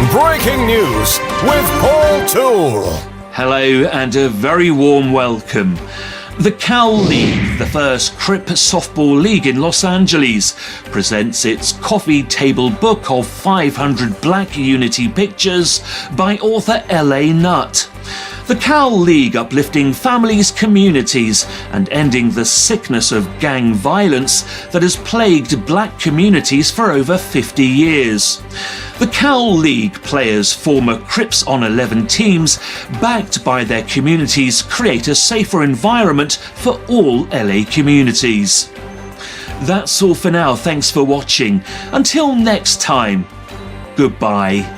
Breaking news with Paul Toole. Hello and a very warm welcome. The Cal League, the first Crip softball league in Los Angeles, presents its coffee table book of 500 Black Unity pictures by author L.A. Nutt. The Cal League uplifting families, communities, and ending the sickness of gang violence that has plagued black communities for over 50 years. The Cal League players, former Crips on 11 teams, backed by their communities, create a safer environment for all LA communities. That's all for now. Thanks for watching. Until next time, goodbye.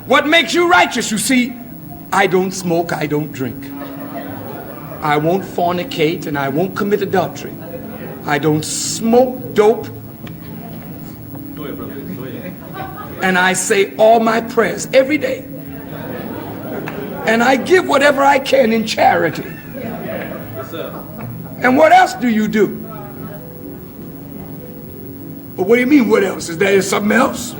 What makes you righteous? You see, I don't smoke, I don't drink. I won't fornicate and I won't commit adultery. I don't smoke dope. And I say all my prayers every day. And I give whatever I can in charity. And what else do you do? Well, what do you mean, what else? Is there something else?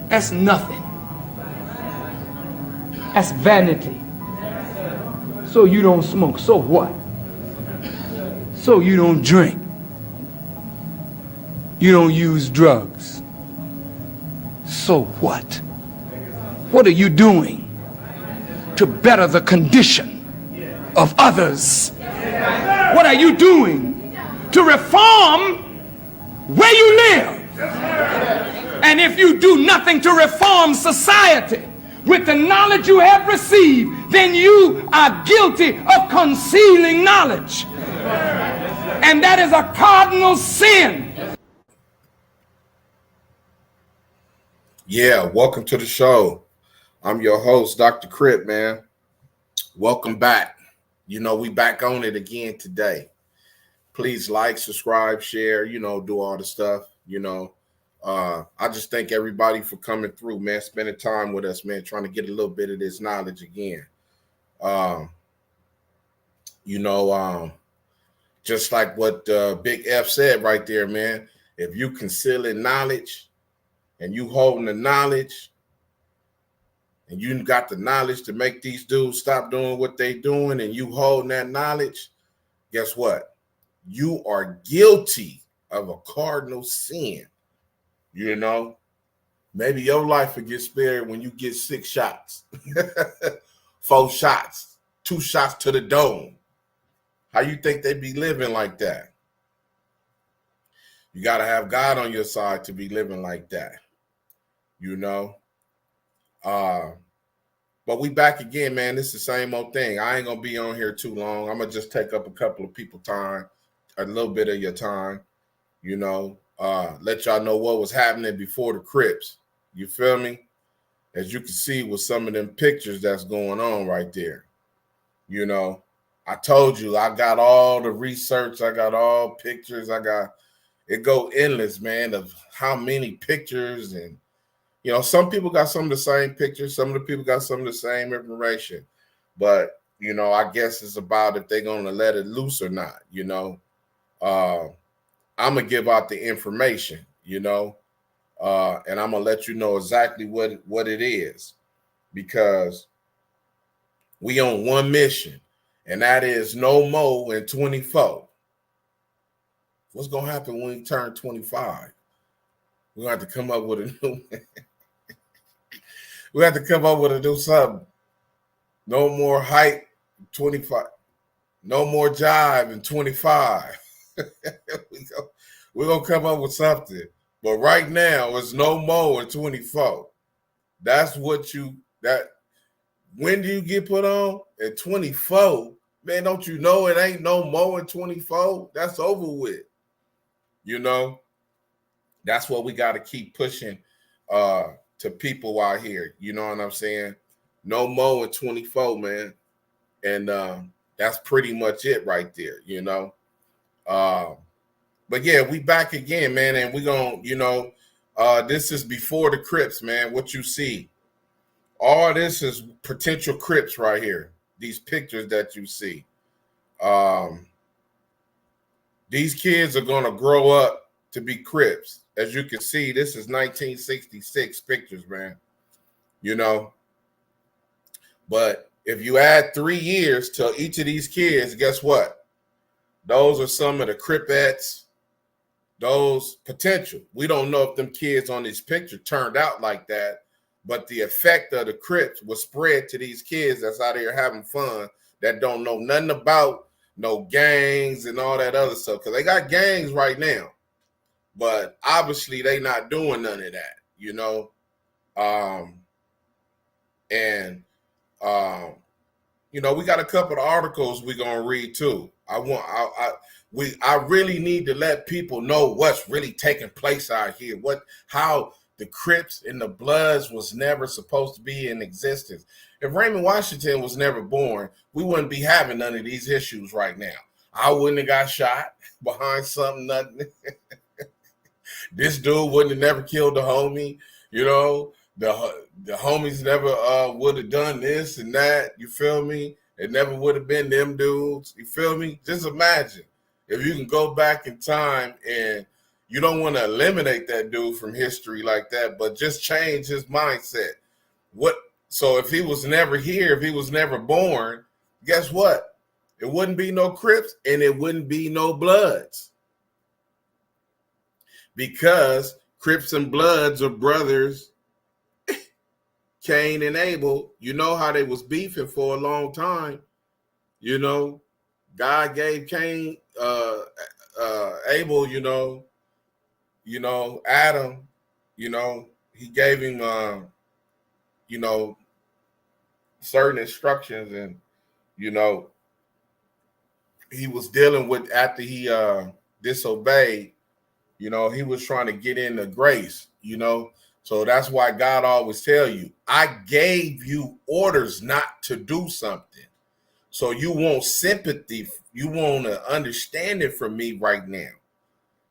That's nothing. That's vanity. So you don't smoke, so what? So you don't drink. You don't use drugs. So what? What are you doing to better the condition of others? What are you doing to reform where you live? And if you do nothing to reform society with the knowledge you have received, then you are guilty of concealing knowledge. And that is a cardinal sin. Yeah, welcome to the show. I'm your host, Dr. Crip, man. Welcome back. You know, we back on it again today. Please like, subscribe, share, do all the stuff, I just thank everybody for coming through, man, spending time with us, man, trying to get a little bit of this knowledge again. Just like what Big F said right there, man, if you concealing knowledge and you holding the knowledge and you got the knowledge to make these dudes stop doing what they doing and you holding that knowledge, guess what? You are guilty of a cardinal sin. Maybe your life will get spared when you get 6 shots, 4 shots, 2 shots to the dome. How you think they be living like that? You got to have God on your side to be living like that, But we back again, man. This is the same old thing. I ain't going to be on here too long. I'm going to just take up a couple of people's time, a little bit of your time, let y'all know what was happening before the Crips. You feel me? As you can see with some of them pictures that's going on right there. I told you I got all the research. I got all pictures. It go endless, man, of how many pictures. And, some people got some of the same pictures. Some of the people got some of the same information. But, I guess it's about if they're going to let it loose or not, I'm going to give out the information, and I'm going to let you know exactly what it is, because we on one mission, and that is no more in 24. What's going to happen when we turn 25? We're going to have to come up with a new we have to come up with a new something. No more hype, 25. No more jive in 25. We're going to come up with something. But right now, it's no more in 24. That's what when do you get put on? At 24. Man, don't you know it ain't no more at 24? That's over with. You know, that's what we got to keep pushing to people out here. You know what I'm saying? No more at 24, man. And that's pretty much it right there, you know. But yeah, we back again, man, and we gonna, you know, this is before the Crips, man. What you see, all this is potential Crips right here. These pictures that you see, these kids are gonna grow up to be Crips. As you can see, this is 1966 pictures, man. You know, but if you add 3 years to each of these kids, guess what? Those are some of the Cripettes. Those potential. We don't know if them kids on this picture turned out like that, but the effect of the Crips was spread to these kids that's out here having fun, that don't know nothing about no gangs and all that other stuff. Because they got gangs right now, but obviously they not doing none of that, you know. You know, we got a couple of articles we're gonna read too. I really need to let people know what's really taking place out here. How the Crips and the Bloods was never supposed to be in existence. If Raymond Washington was never born, we wouldn't be having none of these issues right now. I wouldn't have got shot behind something, nothing. This dude wouldn't have never killed the homie, you know. The homies never would have done this and that. You feel me? It never would have been them dudes. You feel me? Just imagine if you can go back in time, and you don't want to eliminate that dude from history like that, but just change his mindset. So if he was never here, if he was never born, guess what? It wouldn't be no Crips and it wouldn't be no Bloods. Because Crips and Bloods are brothers. Cain and Abel, you know how they was beefing for a long time. You know, God gave Cain, Abel, you know, Adam, you know, he gave him, you know, certain instructions, and, you know, he was dealing with, after he disobeyed, you know, he was trying to get into grace, you know. So that's why God always tell you, I gave you orders not to do something. So you want sympathy, you want to understand it from me right now,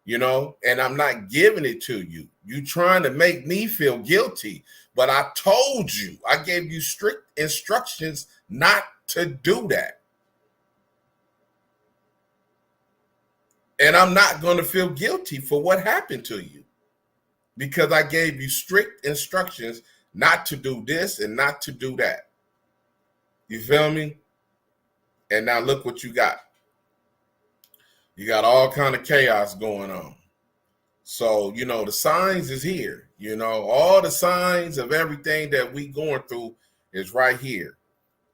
you know, and I'm not giving it to you. You trying to make me feel guilty, but I told you, I gave you strict instructions not to do that. And I'm not going to feel guilty for what happened to you, because I gave you strict instructions not to do this and not to do that. You feel me? And now look what you got. You got all kind of chaos going on. So, you know, the signs is here. You know, all the signs of everything that we going through is right here.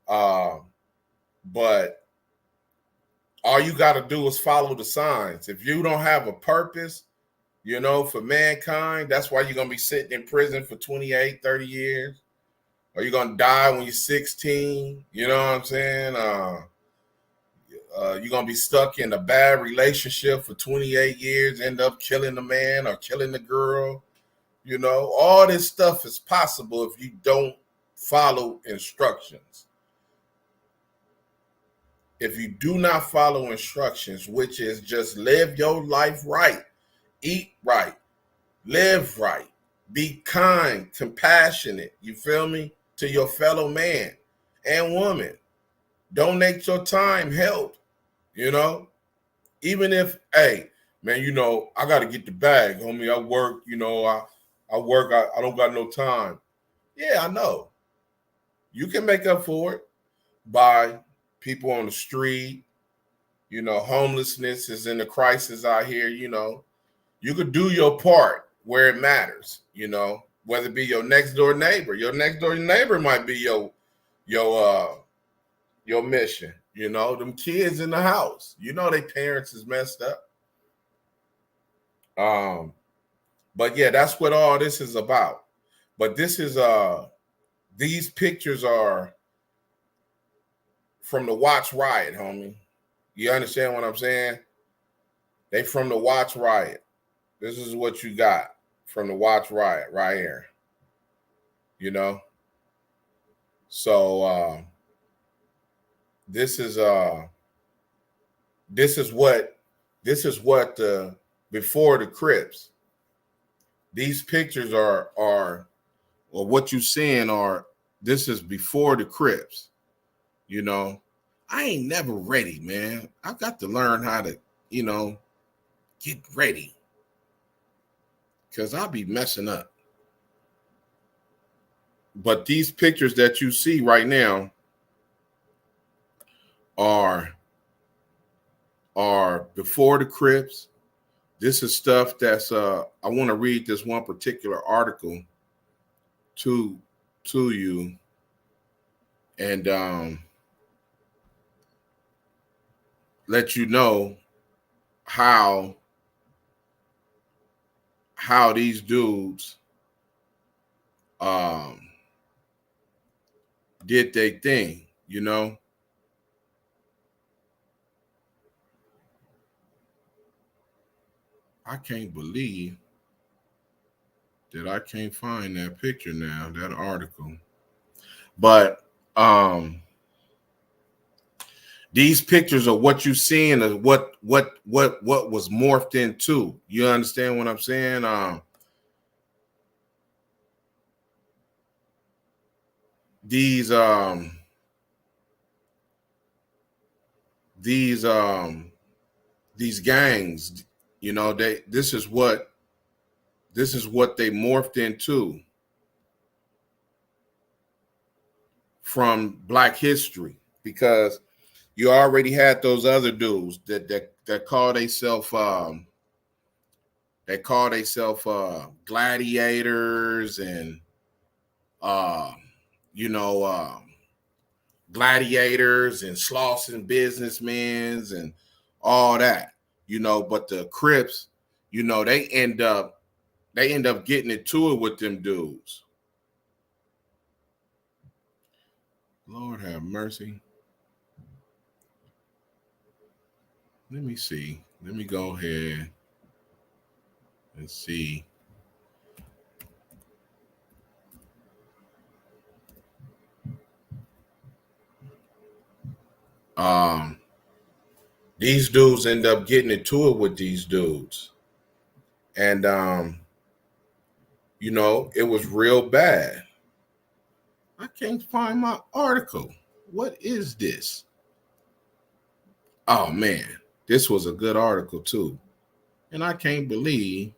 But all you got to do is follow the signs. If you don't have a purpose, you know, for mankind, that's why you're going to be sitting in prison for 28, 30 years. Or you're going to die when you're 16. You know what I'm saying? You're going to be stuck in a bad relationship for 28 years, end up killing the man or killing the girl. You know, all this stuff is possible if you don't follow instructions. If you do not follow instructions, which is just live your life right, eat right, live right, be kind, compassionate, you feel me, to your fellow man and woman. Donate your time, help, you know. Even if, hey, man, you know, I got to get the bag, homie. I work, you know, I work, I don't got no time. Yeah, I know. You can make up for it by people on the street. You know, homelessness is in the crisis out here, you know. You could do your part where it matters, you know, whether it be your next door neighbor. Your next door neighbor might be your mission, you know. Them kids in the house, you know, their parents is messed up. But yeah, that's what all this is about. But this is these pictures are from the Watch Riot, homie. You understand what I'm saying? They from the Watch Riot. This is what you got from the Watch Riot right here. You know? So this is what before the Crips. These pictures are or what you seeing are, this is before the Crips. You know, I ain't never ready, man. I got to learn how to, you know, get ready, because I'll be messing up. But these pictures that you see right now are before the Crips. This is stuff that's I want to read this one particular article to you, and let you know how these dudes did their thing, you know. I can't believe that I can't find that picture now, that article. But these pictures are what you seeing, is what was morphed into. You understand what I'm saying? These gangs, you know, this is what they morphed into from Black history, because you already had those other dudes that call themselves gladiators, and you know, gladiators and Slauson businessmen and all that, you know. But the Crips, you know, they end up getting into it with them dudes. Lord have mercy. Let me see. Let me go ahead and see. These dudes end up getting into it with these dudes. And you know, it was real bad. I can't find my article. What is this? Oh man, this was a good article too. And I can't believe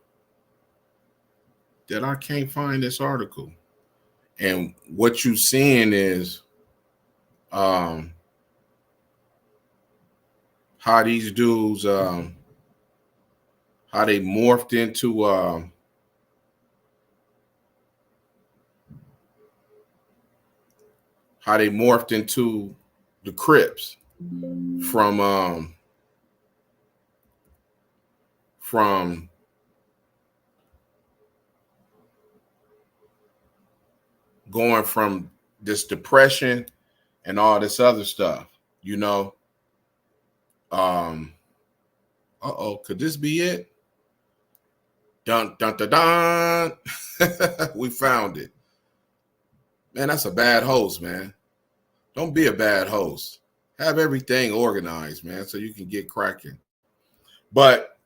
that I can't find this article. And what you seeing is how these dudes how they morphed into the Crips from going from this depression and all this other stuff, you know. Could this be it? Dun dun dun dun. We found it. Man, that's a bad host, man. Don't be a bad host. Have everything organized, man, so you can get cracking. But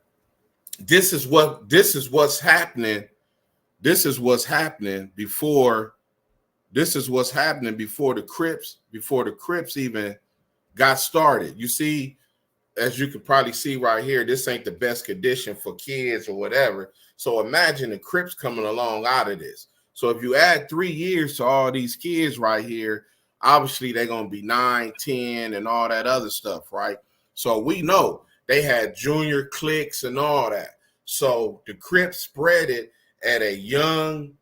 this is what's happening. This is what's happening before the Crips even got started. You see, as you can probably see right here, this ain't the best condition for kids or whatever. So imagine the Crips coming along out of this. So if you add 3 years to all these kids right here, obviously they're going to be 9, 10, and all that other stuff, right? So we know they had junior cliques and all that. So the Crips spread it at a young,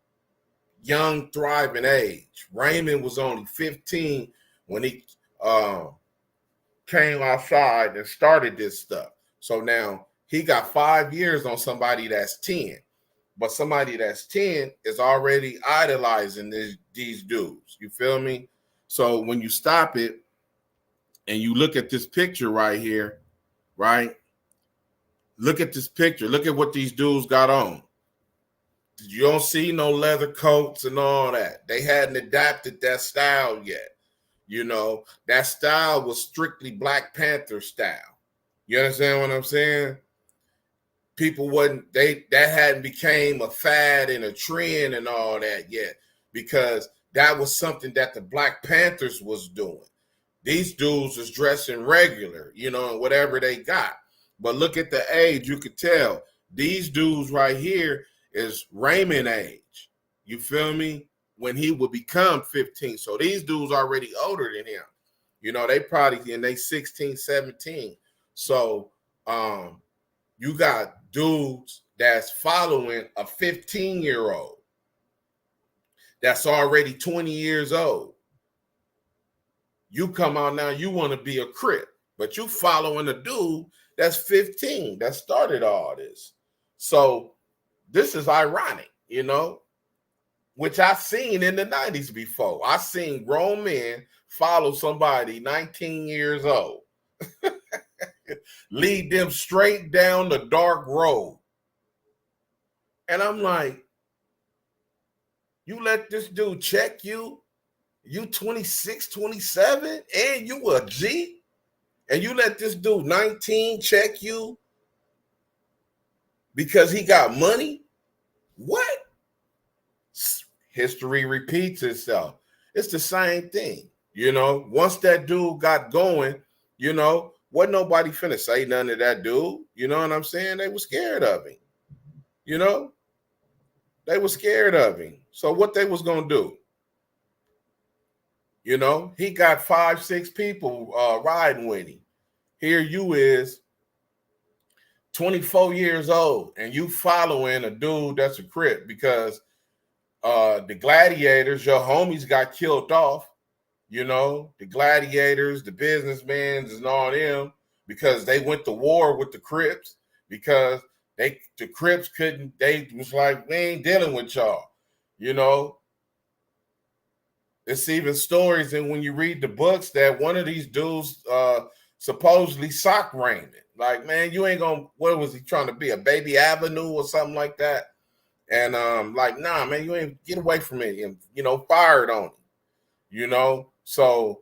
thriving age. Raymond was only 15 when he came outside and started this stuff. So now he got 5 years on somebody that's 10. But somebody that's 10 is already idolizing these dudes. You feel me? So when you stop it and you look at this picture right here, right? Look at this picture. Look at what these dudes got on. You don't see no leather coats and all that. They hadn't adapted that style yet. You know, that style was strictly Black Panther style. You understand what I'm saying? People wasn't, that hadn't became a fad and a trend and all that yet, because that was something that the Black Panthers was doing. These dudes was dressing regular, you know, and whatever they got. But look at the age, you could tell. These dudes right here is Raymond age. You feel me? When he would become 15. So these dudes already older than him. You know, they probably in they 16, 17. So you got dudes that's following a 15-year-old that's already 20 years old. You come out now, you want to be a Crip, but you following a dude that's 15 that started all this. So this is ironic, you know, which I've seen in the 90s before. I've seen grown men follow somebody 19 years old, lead them straight down the dark road. And I'm like, you let this dude check you? You 26, 27, and you a G? And you let this dude 19 check you because he got money? What? History repeats itself. It's the same thing. You know, once that dude got going, you know, wasn't nobody finna say nothing to that dude. You know what I'm saying? They were scared of him. You know? They were scared of him. So what they was going to do? You know, he got 5, 6 people riding with him. Here you is 24 years old and you following a dude that's a Crip because the gladiators, your homies got killed off. You know, the gladiators, the businessmen and all them, because they went to war with the Crips, because the Crips couldn't, they was like, we ain't dealing with y'all, you know. It's even stories, and when you read the books, that one of these dudes supposedly socked Raymond. Like, man, you ain't gonna, what was he trying to be, a Baby Avenue or something like that? And like, nah, man, you ain't, get away from me, and, you know, fired on him, you know. So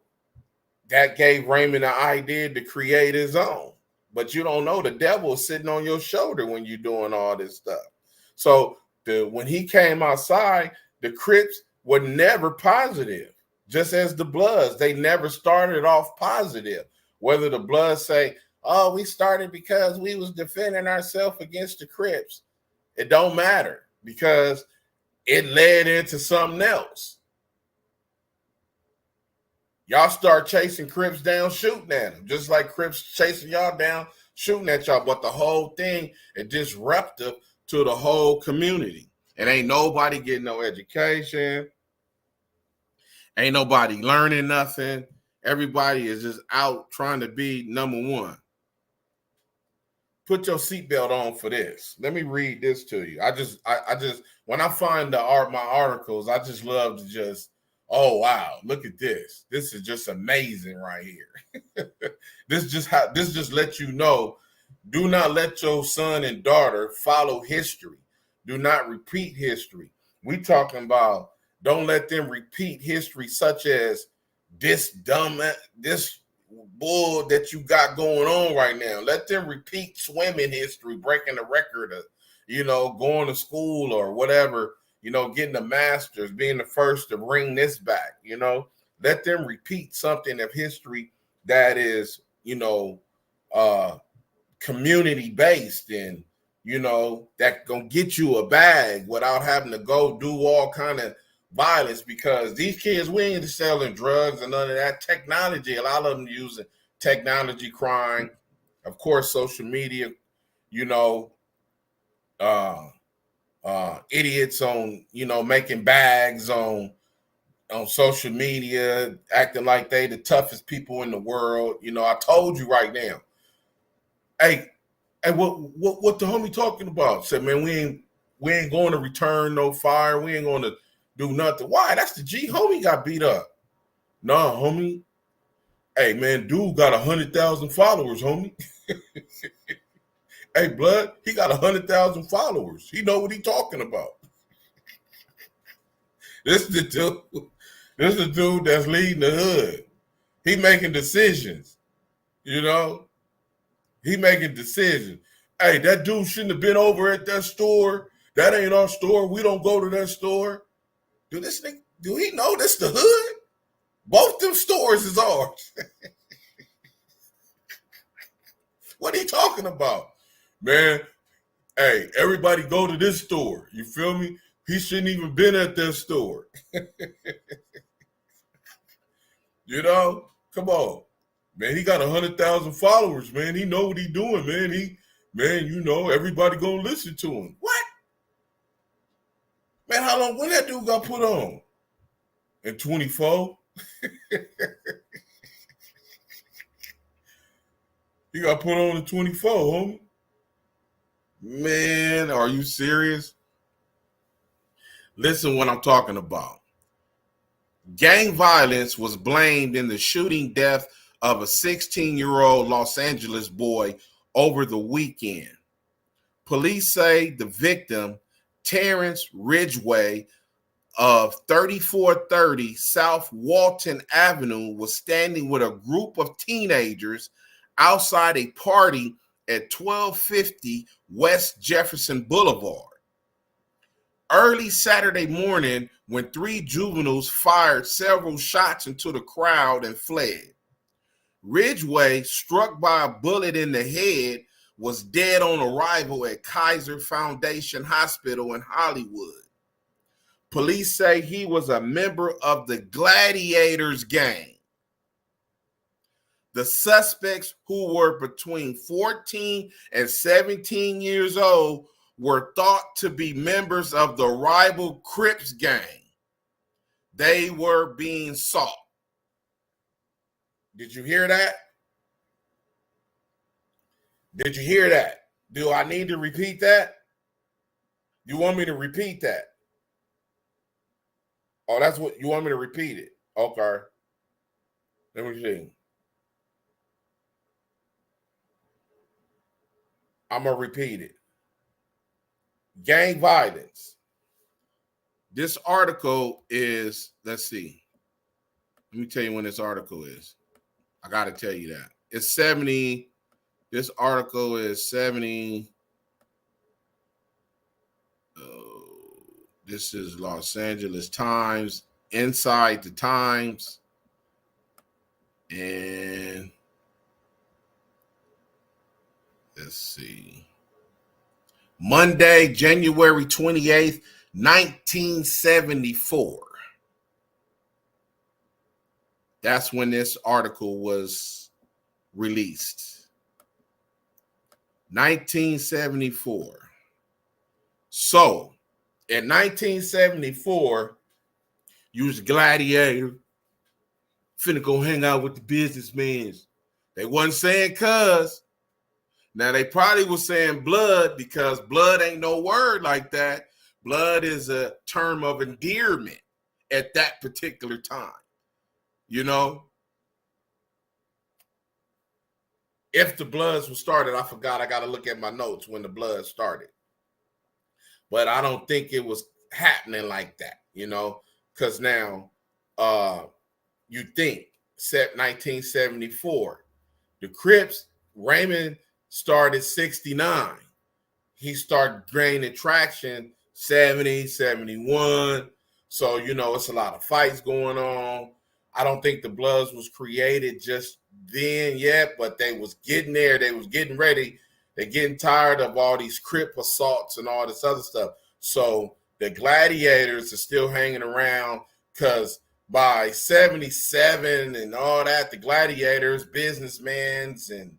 that gave Raymond the idea to create his own. But you don't know the devil is sitting on your shoulder when you're doing all this stuff. So when he came outside, the Crips were never positive, just as the Bloods. They never started off positive. Whether the Bloods say, oh, we started because we was defending ourselves against the Crips, it don't matter, because it led into something else. Y'all start chasing Crips down, shooting at them, just like Crips chasing y'all down, shooting at y'all. But the whole thing is disruptive to the whole community. And ain't nobody getting no education. Ain't nobody learning nothing. Everybody is just out trying to be number one. Put your seatbelt on for this. Let me read this to you. I just when I find my articles, I just love to just, oh wow, look at this. This is just amazing right here. This just lets you know, do not let your son and daughter follow history. Do not repeat history. We talking about, don't let them repeat history, such as this bull that you got going on right now. Let them repeat swimming history, breaking the record of, you know, going to school or whatever, you know, getting a master's, being the first to bring this back, you know. Let them repeat something of history that is, you know, community based, and, you know, that gonna get you a bag without having to go do all kind of violence. Because these kids, we ain't selling drugs and none of that. Technology, a lot of them using technology crime, of course, social media, you know, idiots on, you know, making bags on social media, acting like they the toughest people in the world. You know, I told you right now. Hey, what the homie talking about? Said, man, we We ain't going to return no fire. We ain't going to do nothing. Why? That's the G. Homie got beat up. Nah, homie. Hey, man, dude got 100,000 followers, homie. Hey, blood, he got 100,000 followers. He know what he talking about. This is the dude. This is the dude that's leading the hood. He making decisions. You know, he making decisions. Hey, that dude shouldn't have been over at that store. That ain't our store. We don't go to that store. Do he know this the hood? Both them stores is ours. What are you talking about? Man, hey, everybody go to this store. You feel me? He shouldn't even been at that store. You know? Come on. Man, he got 100,000 followers, man. He know what he doing, man. You know, everybody gonna listen to him. What? Man, how long, when that dude got put on? In 24? He got put on in 24, homie. Man, are you serious? Listen what I'm talking about. Gang violence was blamed in the shooting death of a 16-year-old Los Angeles boy over the weekend. Police say the victim, Terrence Ridgway of 3430 South Walton Avenue, was standing with a group of teenagers outside a party at 1250 West Jefferson Boulevard. Early Saturday morning, when 3 juveniles fired several shots into the crowd and fled. Ridgway, struck by a bullet in the head, was dead on arrival at Kaiser Foundation Hospital in Hollywood. Police say he was a member of the Gladiators gang. The suspects, who were between 14 and 17 years old, were thought to be members of the rival Crips gang. They were being sought. Did you hear that? Did you hear that? Do I need to repeat that? You want me to repeat that? Oh, that's what you want me to repeat it. Okay. Let me see. I'm going to repeat it. Gang violence. This article is, let's see. Let me tell you when this article is. I got to tell you that. It's 70. This article is 70. This is Los Angeles Times, Inside the Times. And let's see. Monday, January 28th, 1974. That's when this article was released. 1974. So, in 1974, you was a gladiator, finna go hang out with the businessmen. They wasn't saying cuz. Now, they probably was saying blood, because blood ain't no word like that. Blood is a term of endearment at that particular time. You know? If the Bloods was started, I forgot. I got to look at my notes when the Bloods started. But I don't think it was happening like that, you know? Because now you think, set 1974, the Crips, Raymond started 69. He started gaining traction 70, 71. So, you know, it's a lot of fights going on. I don't think the Bloods was created just then yet, but they was getting there. They was getting ready. They're getting tired of all these Crip assaults and all this other stuff. So the Gladiators are still hanging around, because by 77 and all that, the Gladiators, businessmen, and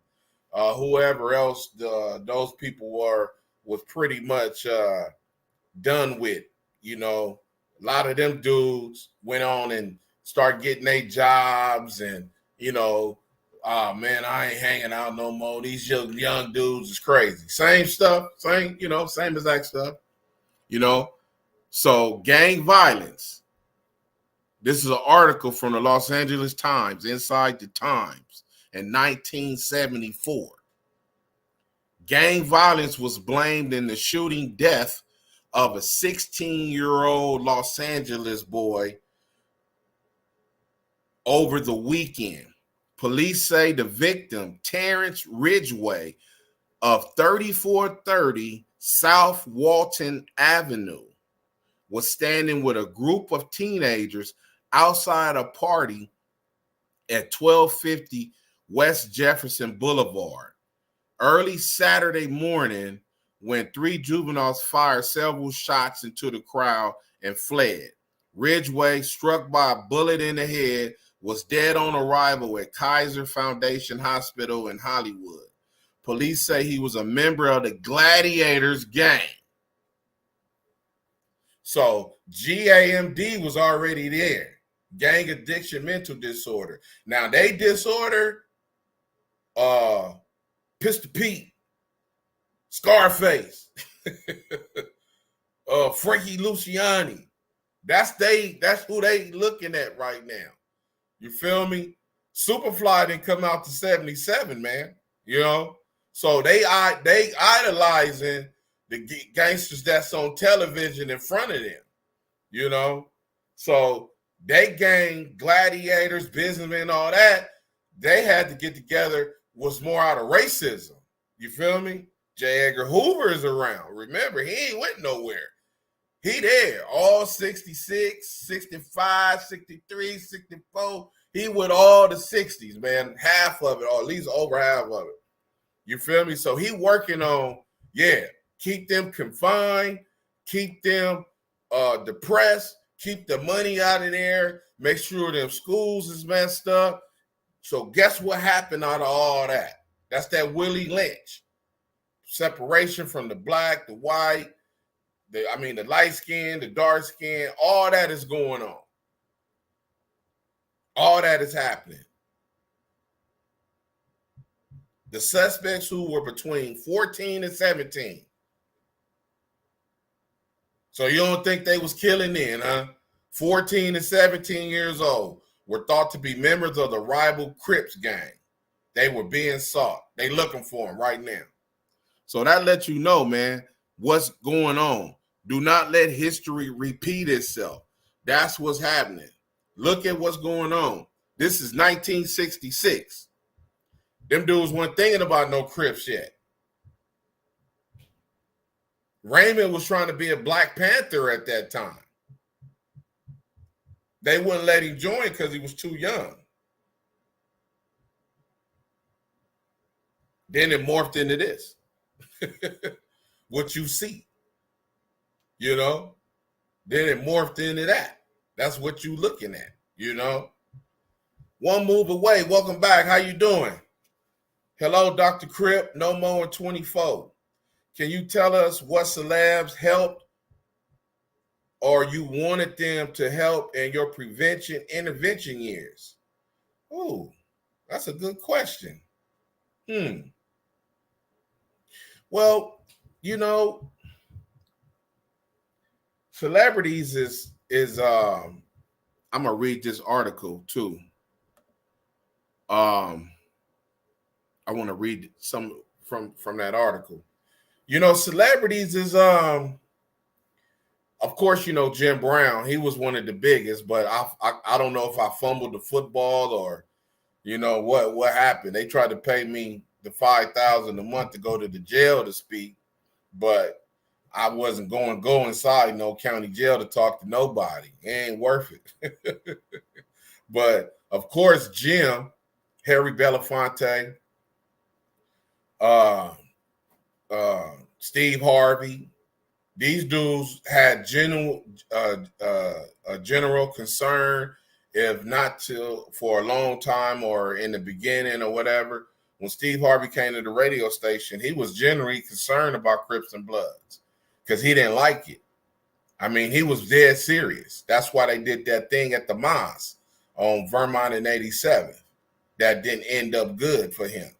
whoever else those people was pretty much done with. You know, a lot of them dudes went on and start getting their jobs, and, you know, oh man, I ain't hanging out no more. These young dudes is crazy. Same stuff, same exact stuff. you know. So gang violence. This is an article from the Los Angeles Times, Inside the Times, in 1974. Gang violence was blamed in the shooting death of a 16-year-old Los Angeles boy over the weekend. Police say the victim, Terrence Ridgway, of 3430 South Walton Avenue, was standing with a group of teenagers outside a party at 1250 West Jefferson Boulevard early Saturday morning when three juveniles fired several shots into the crowd and fled. Ridgway, struck by a bullet in the head, was dead on arrival at Kaiser Foundation Hospital in Hollywood. Police say he was a member of the Gladiators gang. So GAMD was already there. Gang addiction mental disorder. Now they disorder Pistol Pete, Scarface, Frankie Luciani. That's who they looking at right now. You feel me? Superfly didn't come out to 77, man. You know? So they idolizing the gangsters that's on television in front of them. You know? So they gang, gladiators, businessmen, all that, they had to get together, was more out of racism. You feel me? J. Edgar Hoover is around. Remember, he ain't went nowhere. He there. All 66, 65, 63, 64. He with all the 60s, man. Half of it, or at least over half of it. You feel me? So he working on, keep them confined, keep them depressed, keep the money out of there, make sure them schools is messed up. So guess what happened out of all that? That's that Willie Lynch. Separation from the black, the white, the light skin, the dark skin, all that is going on. All that is happening. The suspects who were between 14 and 17. So you don't think they was killing then, huh? 14 and 17 years old were thought to be members of the rival Crips gang. They were being sought. They looking for them right now. So that lets you know, man, what's going on. Do not let history repeat itself. That's what's happening. Look at what's going on. This is 1966. Them dudes weren't thinking about no Crips yet. Raymond was trying to be a Black Panther at that time. They wouldn't let him join because he was too young. Then it morphed into this. What you see. You know? Then it morphed into that. That's what you looking at, you know? One move away. Welcome back. How you doing? Hello, Dr. Crip. No more in 24. Can you tell us what celebs helped or you wanted them to help in your prevention intervention years? Ooh, that's a good question. Well, you know, celebrities is I'm gonna read this article too. I want to read some from that article. You know, celebrities is of course, you know, Jim Brown, he was one of the biggest, but I don't know if I fumbled the football or, you know, what happened. They tried to pay me the $5,000 a month to go to the jail to speak, but I wasn't going to go inside no county jail to talk to nobody. It ain't worth it. But of course, Jim, Harry Belafonte, Steve Harvey, these dudes had a general concern, if not for a long time or in the beginning or whatever. When Steve Harvey came to the radio station, he was generally concerned about Crips and Bloods because he didn't like it. I mean, he was dead serious. That's why they did that thing at the mosque on Vermont and 87th. That didn't end up good for him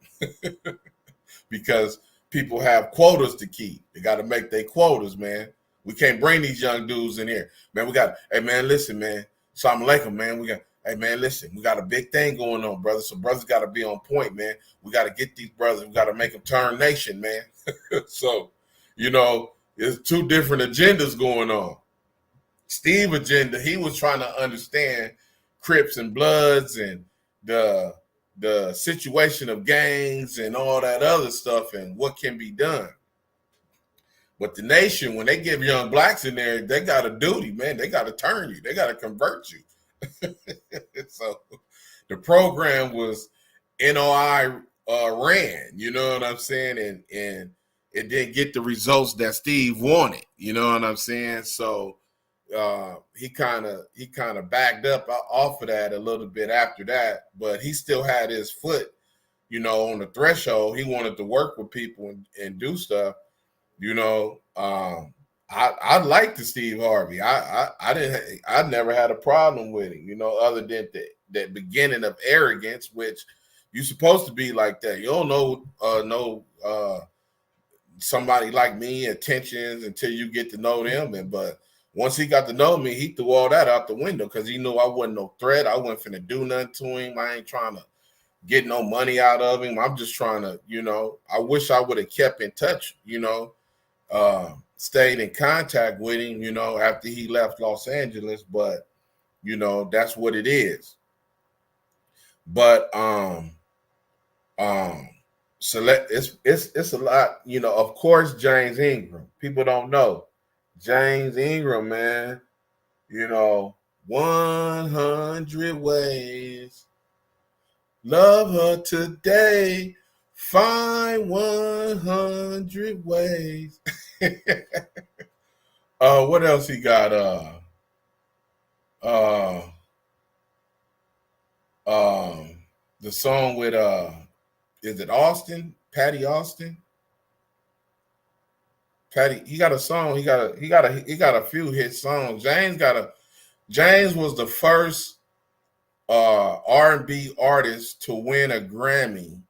because people have quotas to keep. They got to make their quotas, man. We can't bring these young dudes in here. Man, hey man, listen, man. Assalamu alaikum, man. Hey man, listen, we got a big thing going on, brother. So brothers got to be on point, man. We got to get these brothers. We got to make them turn nation, man. So, there's two different agendas going on. Steve agenda, he was trying to understand Crips and Bloods and the situation of gangs and all that other stuff and what can be done. But the nation, when they give young blacks in there, they got a duty, man. They got to turn you. They got to convert you. So the program was NOI ran, you know what I'm saying? And it didn't get the results that Steve wanted, you know what I'm saying? So he kind of backed up off of that a little bit after that, but he still had his foot, on the threshold. He wanted to work with people and do stuff. I liked the Steve Harvey. I never had a problem with him, other than that beginning of arrogance, which you're supposed to be like that. You don't know somebody like me attentions until you get to know them. But once he got to know me, he threw all that out the window because he knew I wasn't no threat. I wasn't finna do nothing to him. I ain't trying to get no money out of him. I'm just trying to, I wish I would have kept in touch, stayed in contact with him, after he left Los Angeles, but that's what it is. But so it's a lot, of course. James Ingram, people don't know James Ingram, man. 100 ways, love her today, find 100 ways. What else he got? The song with is it Austin? Patty Austin? Patty, he got a song. He got a few hit songs. James was the first R&B artist to win a Grammy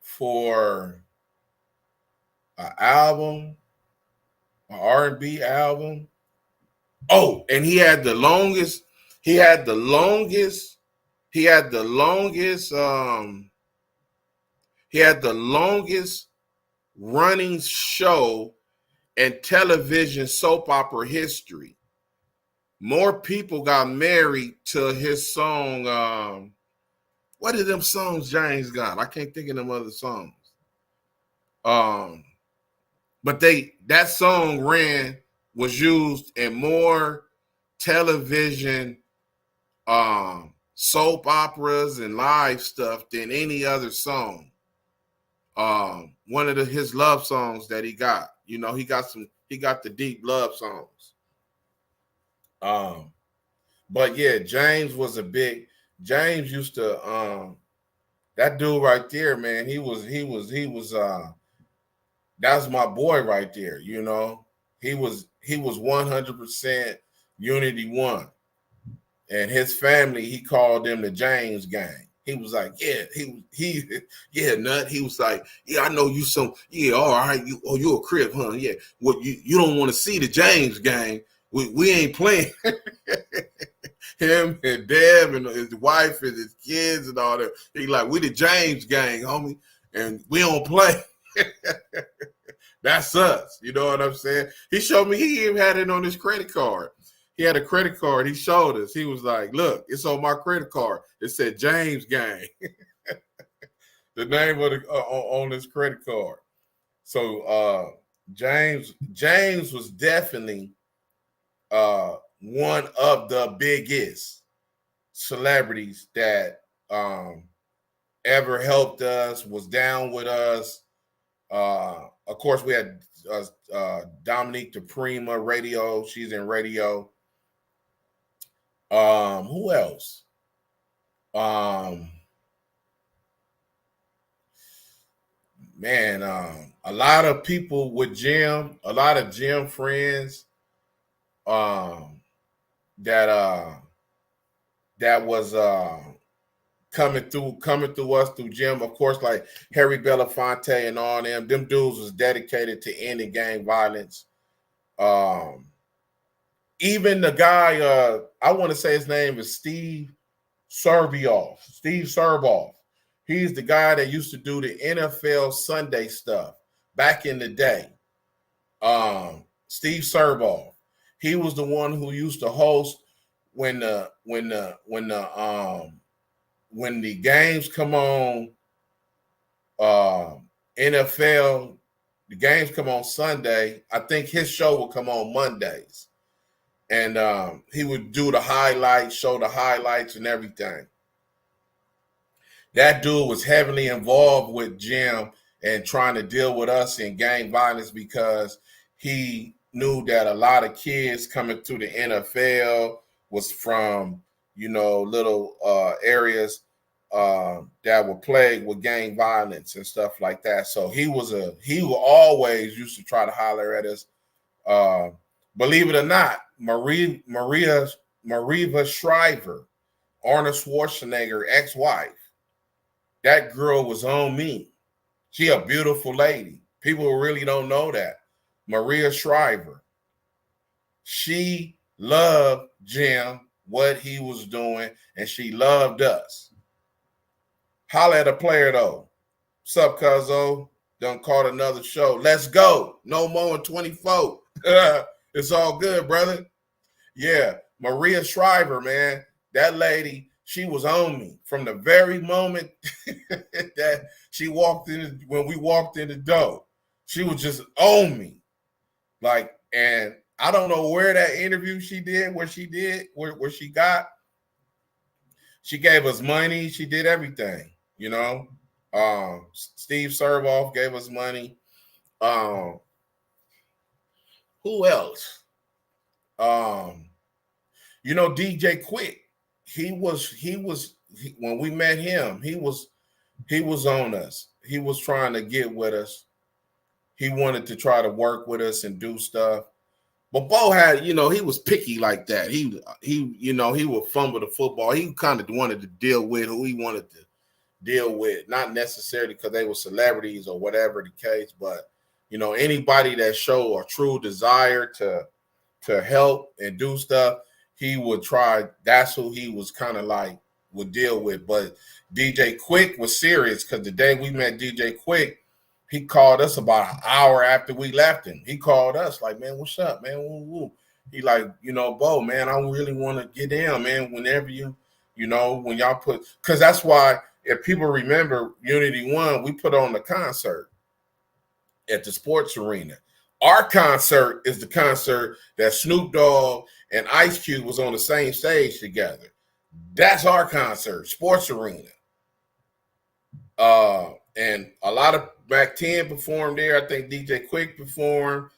for an album, an R&B album. Oh, and he had the longest running show in television soap opera history. More people got married to his song. What are them songs James got? I can't think of them other songs. But that song was used in more television soap operas and live stuff than any other song. One of his love songs that he got, he got the deep love songs. But yeah, James used to that dude right there, man. He was that's my boy right there, He was 100% Unity One. And his family, he called them the James Gang. He was like, yeah, nut. He was like, yeah, I know you some, yeah, all right, you a Crip, huh? Yeah. Well, you don't want to see the James Gang. We ain't playing. Him and Deb and his wife and his kids and all that. He like, we the James Gang, homie, and we don't play. That's us. You know what I'm saying? He showed me, he even had it on his credit card. He had a credit card. He showed us. He was like, look, it's on my credit card. It said James Gang. The name of on his credit card. So James was definitely one of the biggest celebrities that ever helped us, was down with us. Of course, we had Dominique DePrima, radio. She's in radio. Who else? Man, a lot of people with Jim, a lot of Jim friends that was coming through us through Jim. Of course, like Harry Belafonte and all them dudes was dedicated to ending gang violence. Even the guy, I want to say his name is Steve Serboff. He's the guy that used to do the NFL Sunday stuff back in the day. Steve Serboff. He was the one who used to host when the games come on, NFL, the games come on Sunday. I think his show will come on Mondays. And he would do the highlights, show the highlights and everything. That dude was heavily involved with Jim and trying to deal with us in gang violence because he knew that a lot of kids coming to the NFL was from, little areas that were plagued with gang violence and stuff like that. So he always used to try to holler at us. Believe it or not, Maria Shriver, Arnold Schwarzenegger ex-wife, that girl was on me. She a beautiful lady. People really don't know that. Maria Shriver. She loved Jim, what he was doing, and she loved us. Holla at a player, though. What's up, cuzzo? Done caught another show. Let's go. No more in 24. It's all good, brother. Yeah, Maria Shriver, man. That lady, she was on me from the very moment that she walked in, when we walked in the door. She was just on me. Like, and I don't know where that interview she did, where she got. She gave us money. She did everything, Steve Serboff gave us money. Who else? DJ Quick. He was when we met him, he was on us. He was trying to get with us. He wanted to try to work with us and do stuff. But Bo had, he was picky like that. He would fumble the football. He kind of wanted to deal with who he wanted to deal with, not necessarily because they were celebrities or whatever the case, but anybody that showed a true desire to help and do stuff, he would try. That's who he was kind of like would deal with. But DJ Quick was serious because the day we met DJ Quick, he called us about an hour after we left him. He called us like, man, what's up, man? Woo, woo. He like, Bo, man, I really want to get down, man. Whenever when y'all put, because that's why if people remember Unity One, we put on the concert at the sports arena. Our concert is the concert that Snoop Dogg and Ice Cube was on the same stage together. That's our concert, sports arena. And a lot of Mac 10 performed there. I think DJ Quick performed,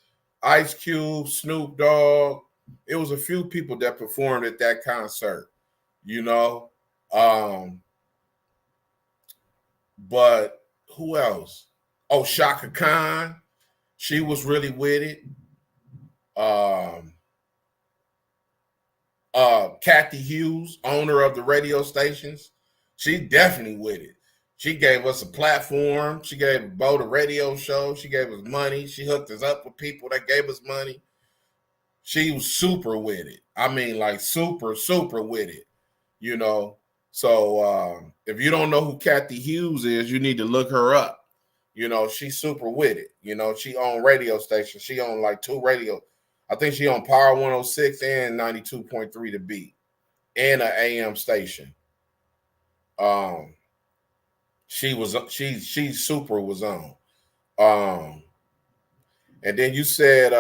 Ice Cube, Snoop Dogg. It was a few people that performed at that concert, But who else? Oh, Shaka Khan. She was really with it. Kathy Hughes, owner of the radio stations. She definitely with it. She gave us a platform. She gave Bo the radio show. She gave us money. She hooked us up with people that gave us money. She was super with it. I mean, like super, super with it, So if you don't know who Kathy Hughes is, you need to look her up. She's super with it. She owned radio stations. She owned like 2 radio. I think she owned Power 106 and 92.3 The Beat and an AM station. She super was on. And then you said,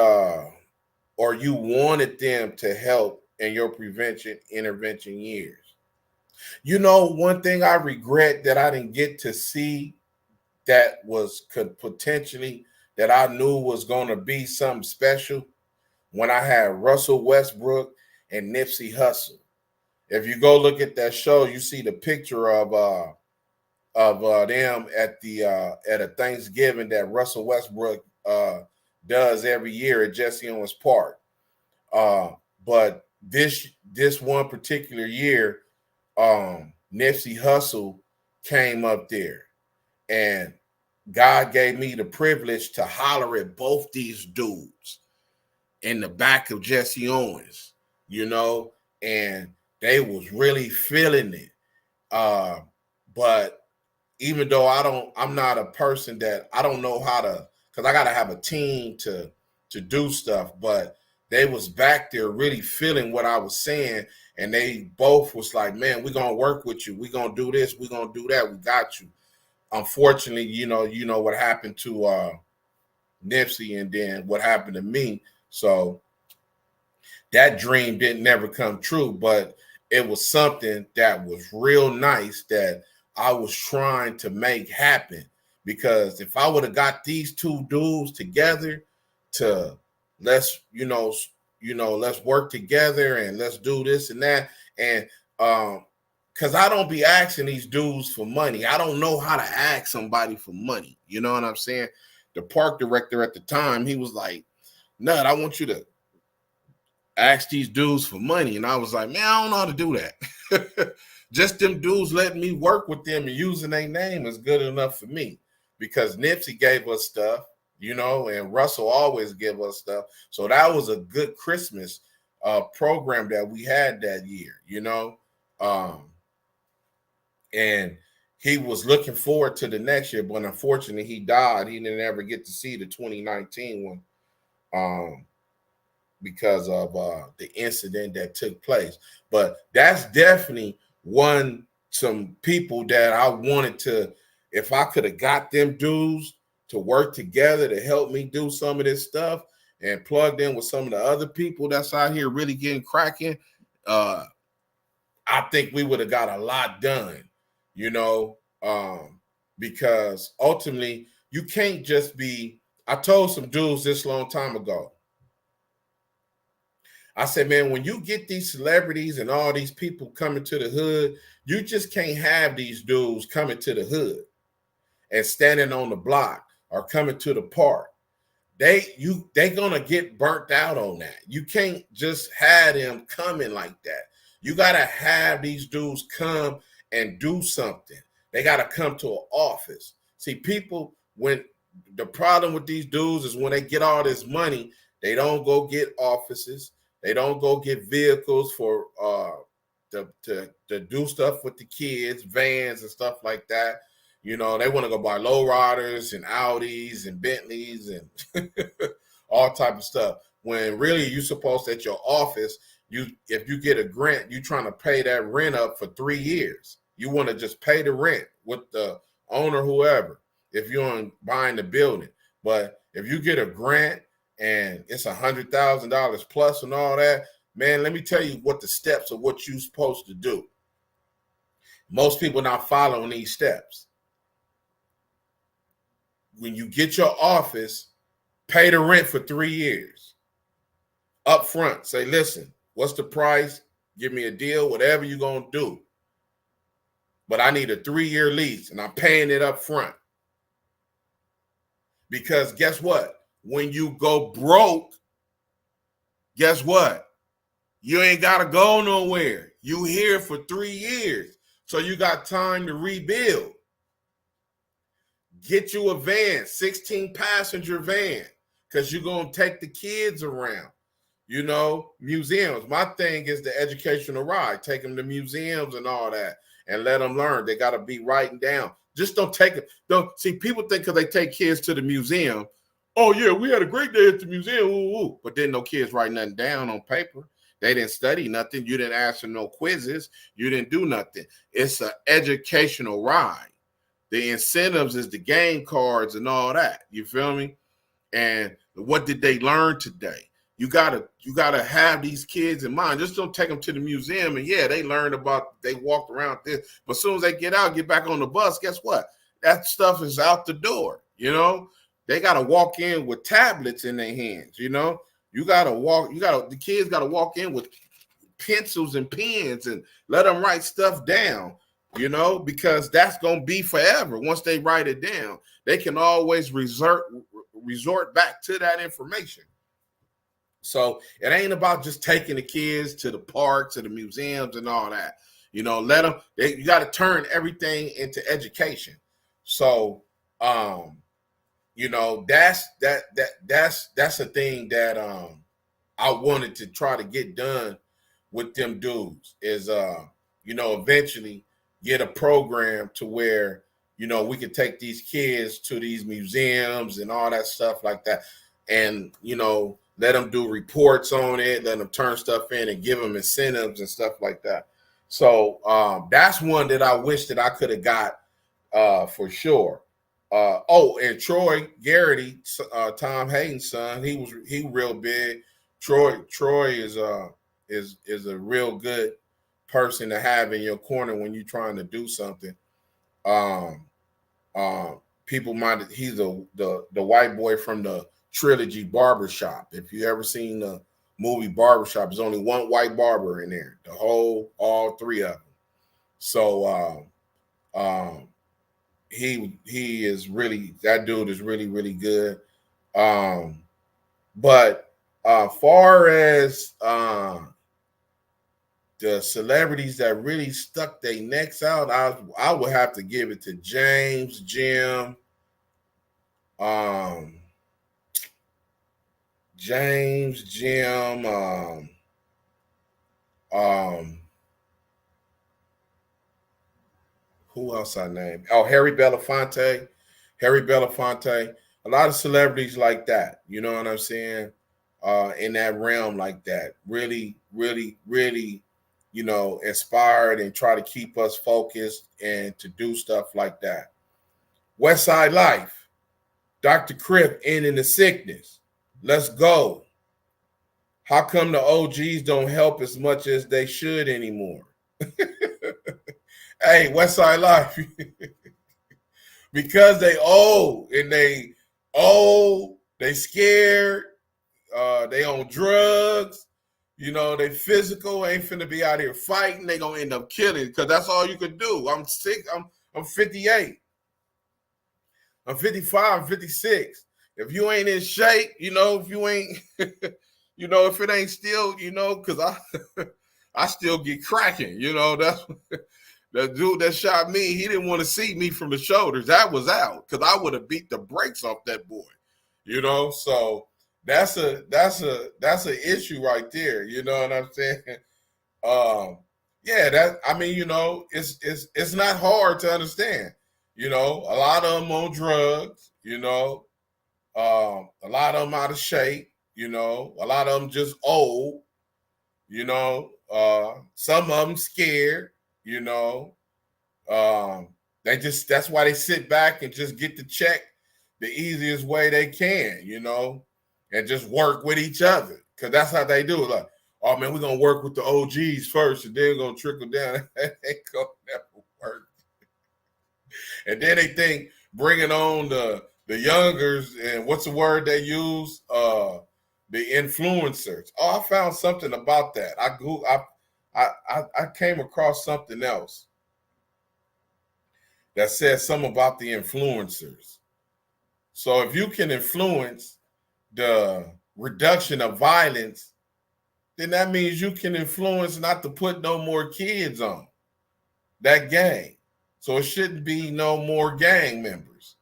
or you wanted them to help in your intervention years. One thing I regret that I didn't get to see that could potentially, that I knew was going to be something special, when I had Russell Westbrook and Nipsey Hussle. If you go look at that show, you see the picture of them at a Thanksgiving that Russell Westbrook does every year at Jesse Owens Park. But this one particular year, Nipsey Hussle came up there, and God gave me the privilege to holler at both these dudes in the back of Jesse Owens, you know, and they was really feeling it. But even though I'm not a person that I don't know how to, because I got to have a team to do stuff, but they was back there really feeling what I was saying, and they both was like, man, we're going to work with you. We're going to do this. We're going to do that. We got you. Unfortunately, you know what happened to Nipsey and then what happened to me. So that dream didn't never come true, but it was something that was real nice that I was trying to make happen. Because if I would have got these two dudes together to let's work together and let's do this and that, and because I don't be asking these dudes for money. I don't know how to ask somebody for money. You know what I'm saying? The park director at the time, he was like, Nut, I want you to ask these dudes for money. And I was like, man, I don't know how to do that. Just them dudes letting me work with them and using their name is good enough for me, because Nipsey gave us stuff, you know, and Russell always give us stuff. So that was a good Christmas program that we had that year, you know. And he was looking forward to the next year, but unfortunately he died. He didn't ever get to see the 2019 one because of the incident that took place. But that's definitely some people that I wanted to, if I could have got them dudes to work together to help me do some of this stuff and plugged in with some of the other people that's out here really getting cracking, I think we would have got a lot done, you know, because ultimately you can't just be, I told some dudes this long time ago, I said, man, when you get these celebrities and all these people coming to the hood, you just can't have these dudes coming to the hood and standing on the block or coming to the park. They gonna get burnt out on that. You can't just have them coming like that. You gotta have these dudes come and do something. They gotta come to an office. See, people, when the problem with these dudes is when they get all this money, they don't go get offices. They don't go get vehicles for to do stuff with the kids, vans and stuff like that. You know, they want to go buy lowriders and Audis and Bentleys and all type of stuff. When really you're supposed to, at your office, if you get a grant, you're trying to pay that rent up for 3 years. You want to just pay the rent with the owner, whoever, if you're buying the building. But if you get a grant and it's $100,000 plus and all that, man, let me tell you what the steps of what you're supposed to do. Most people not following these steps. When you get your office, pay the rent for 3 years. Up front, say, listen, what's the price? Give me a deal, whatever you're going to do. But I need a 3-year lease, and I'm paying it up front. Because guess what? When you go broke, guess what? You ain't got to go nowhere. You here for 3 years. So you got time to rebuild. Get you a van, 16-passenger van, because you're going to take the kids around. You know, museums. My thing is the educational ride. Take them to museums and all that and let them learn. They got to be writing down. Just don't take it. Don't see, people think because they take kids to the museum, oh, yeah, we had a great day at the museum. Ooh, ooh. But then no kids write nothing down on paper. They didn't study nothing. You didn't answer no quizzes. You didn't do nothing. It's an educational ride. The incentives is the game cards and all that. You feel me? And what did they learn today? You gotta have these kids in mind. Just don't take them to the museum and yeah, they learned about, they walked around this. But as soon as they get out, get back on the bus, guess what? That stuff is out the door. You know, they gotta walk in with tablets in their hands. You know, the kids gotta walk in with pencils and pens and let them write stuff down. You know, because that's going to be forever. Once they write it down, they can always resort back to that information. So it ain't about just taking the kids to the parks, to the museums and all that. You know, let them. You got to turn everything into education. So, you know, that's a thing that I wanted to try to get done with them dudes is you know, eventually get a program to where, you know, we could take these kids to these museums and all that stuff like that, and, you know, let them do reports on it, let them turn stuff in and give them incentives and stuff like that. So that's one that I wish that I could have got for sure. Oh, and Troy Garrity, Tom Hayden's son, he real big. Troy is a real good person to have in your corner when you're trying to do something. People might he's the white boy from the trilogy Barbershop. If you ever seen the movie Barbershop, there's only one white barber in there. All three of them. So he is really, that dude is really, really good. But far as the celebrities that really stuck their necks out, I would have to give it to James, Jim, who else I named? Oh, Harry Belafonte. A lot of celebrities like that. You know what I'm saying? In that realm like that. Really, really, really, you know, inspired and try to keep us focused and to do stuff like that. West Side Life. Dr. Crip, Ending the Sickness. Let's go. How come the OGs don't help as much as they should anymore? Hey, West Side Life. Because they old and they scared, they on drugs, you know, they physical, ain't finna be out here fighting, they gonna end up killing, because that's all you can do. I'm 58. I'm 55, I'm 56. If you ain't in shape, you know, if you ain't, you know, if it ain't still, you know, because I still get cracking, you know, that's that dude that shot me, he didn't want to see me from the shoulders. That was out, because I would have beat the brakes off that boy, you know. So that's an issue right there. You know what I'm saying? Yeah, that, I mean, you know, it's not hard to understand. You know, a lot of them on drugs. You know, a lot of them out of shape. You know, a lot of them just old. You know, some of them scared. You know, that's why they sit back and just get the check the easiest way they can, you know, and just work with each other, because that's how they do it. Like, oh man, we're gonna work with the OGs first, and then we're gonna trickle down. That ain't gonna never work. And then they think bringing on the youngers, and what's the word they use? The influencers. Oh, I found something about that. I came across something else that said something about the influencers. So if you can influence the reduction of violence, then that means you can influence not to put no more kids on that gang. So it shouldn't be no more gang members,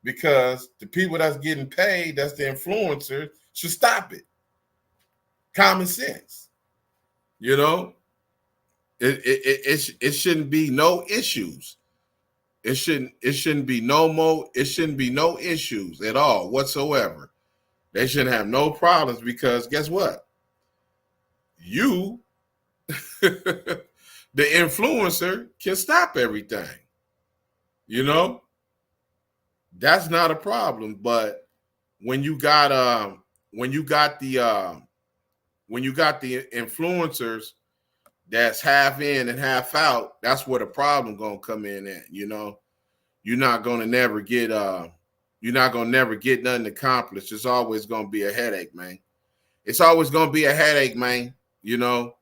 because the people that's getting paid, that's the influencers, should stop it. Common sense, you know. It shouldn't be no issues. It shouldn't be no issues at all whatsoever. They shouldn't have no problems, because guess what? You, the influencer, can stop everything. You know, that's not a problem. But when you got the influencers that's half in and half out, that's where the problem gonna come in at. You know, you're not gonna never get nothing accomplished. It's always gonna be a headache, man. It's always gonna be a headache, man. You know,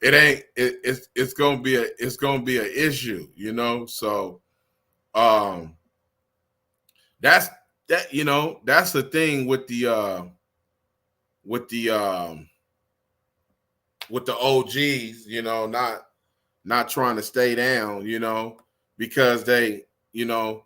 it's gonna be an issue. You know, so that's the thing with the with the OGs, you know, not trying to stay down, you know, because they, you know,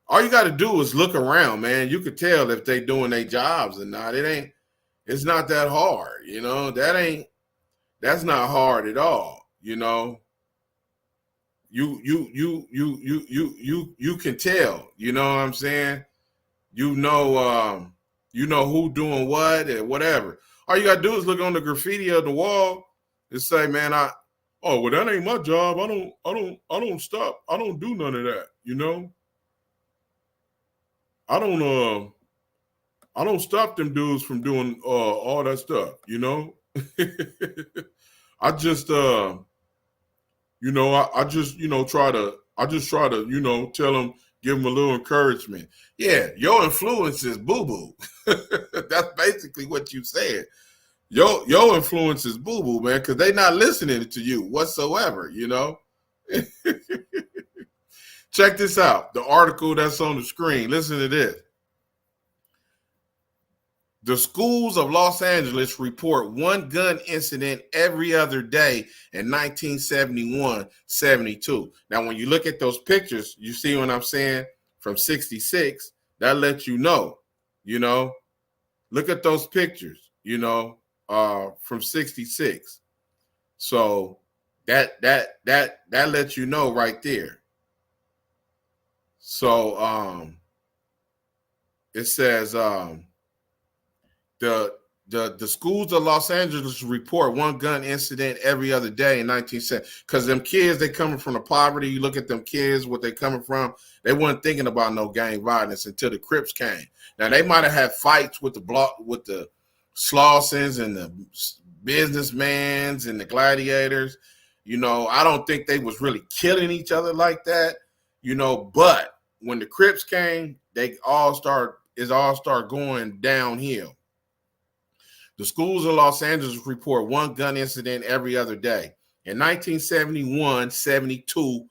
all you got to do is look around, man. You could tell if they doing their jobs or not. It's not that hard, you know. That's not hard at all, you know. You can tell, you know what I'm saying? You know who doing what and whatever. All you gotta do is look on the graffiti of the wall and say, man, well, that ain't my job. I don't stop. I don't do none of that, you know. I don't stop them dudes from doing all that stuff, you know. I just you know, I just, you know, try to, you know, tell them, give them a little encouragement. Yeah, your influence is boo-boo. That's basically what you said. Your influence is boo-boo, man, because they're not listening to you whatsoever, you know. Check this out, the article that's on the screen. Listen to this. The schools of Los Angeles report one gun incident every other day in 1971, 72. Now, when you look at those pictures, you see what I'm saying? From 66, that lets you know, look at those pictures, from 66. So that lets you know right there. So it says the schools of Los Angeles report one gun incident every other day in 1970. Because them kids, they coming from the poverty. You look at them kids, what they coming from. They weren't thinking about no gang violence until the Crips came. Now they might have had fights with the Slawsons and the businessmans and the gladiators. I don't think they was really killing each other like that. But when the Crips came, it all start going downhill. The schools of Los Angeles report one gun incident every other day. In 1971, 72,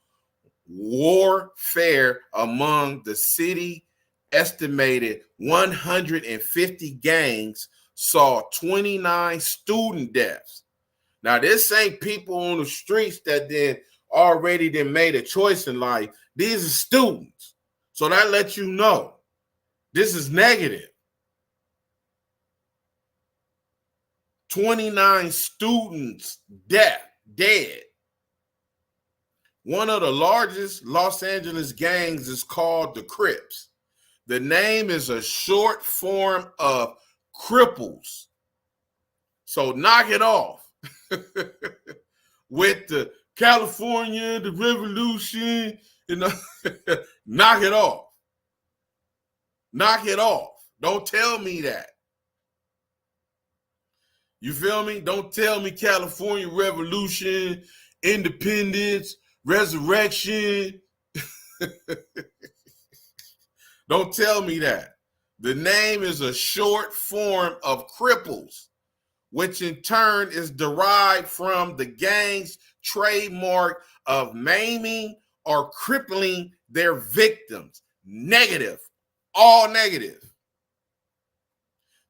warfare among the city estimated 150 gangs saw 29 student deaths. Now, this ain't people on the streets that already made a choice in life. These are students. So that lets you know this is negative. 29 students dead. One of the largest Los Angeles gangs is called the Crips. The name is a short form of cripples. So knock it off with the California, the revolution, knock it off. Knock it off. Don't tell me that. You feel me? Don't tell me California revolution, independence, resurrection. Don't tell me that. The name is a short form of cripples, which in turn is derived from the gang's trademark of maiming or crippling their victims. Negative. All negative.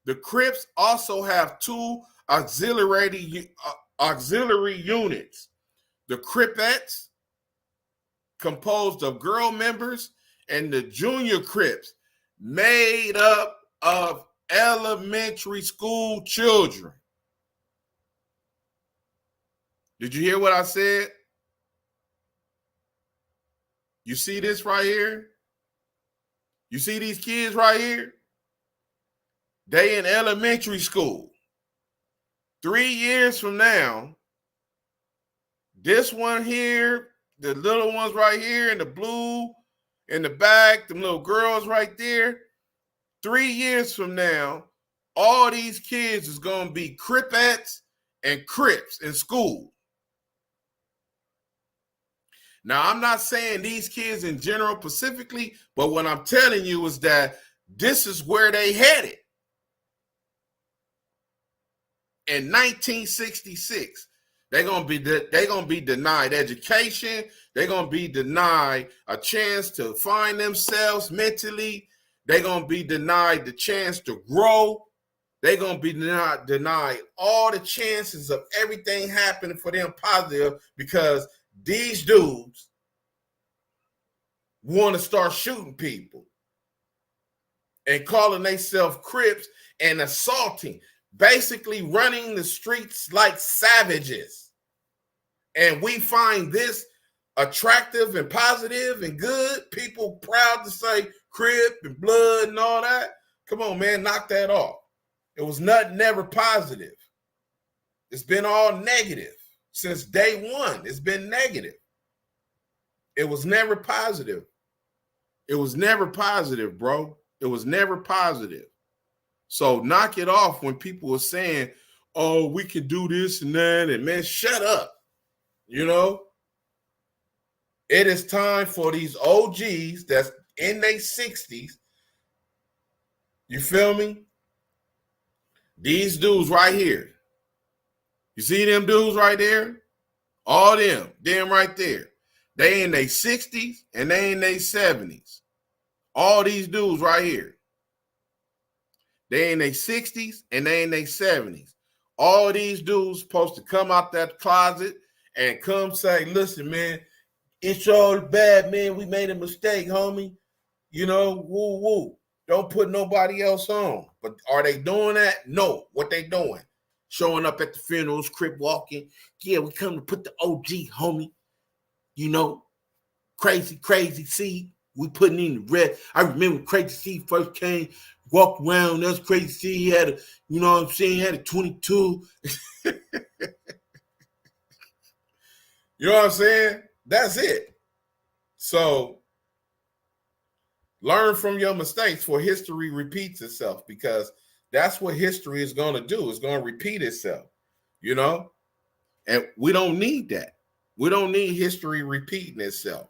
The Crips also have two auxiliary units. The Cripettes, composed of girl members, and the Junior Crips, made up of elementary school children. Did you hear what I said? You see this right here? You see these kids right here? They in elementary school. 3 years from now, this one here, the little ones right here in the blue, in the back, them little girls right there, 3 years from now, all these kids is going to be Cripettes and Crips in school. Now, I'm not saying these kids in general specifically, but what I'm telling you is that this is where they headed. In 1966, they're gonna be denied education. They're gonna be denied a chance to find themselves mentally. They're gonna be denied the chance to grow. they're going to be denied all the chances of everything happening for them positive because these dudes want to start shooting people and calling themselves Crips and assaulting, basically running the streets like savages. And we find this attractive and positive and good. People proud to say Crip and blood and all that. Come on, man, knock that off. It was nothing never positive. It's been all negative since day one. It's been negative. It was never positive. It was never positive, bro. It was never positive. So knock it off when people are saying, oh, we can do this and that. And man, shut up. You know, it is time for these OGs that's in their 60s. You feel me? These dudes right here. You see them dudes right there? All them right there. They in their 60s and they in their 70s. All these dudes right here. They in their 60s and they in their 70s. All these dudes supposed to come out that closet and come say, listen, man, it's all bad, man. We made a mistake, homie. You know, woo, woo. Don't put nobody else on. But are they doing that? No. What they doing? Showing up at the funerals, Crip walking. Yeah, we come to put the OG, homie. You know, crazy C. We putting in the red. I remember Crazy C first came, walked around. That's Crazy C. He had a, you know what I'm saying, he had a 22. You know what I'm saying? That's it. So learn from your mistakes, for history repeats itself, because that's what history is going to do. It's going to repeat itself, you know? And we don't need that. We don't need history repeating itself,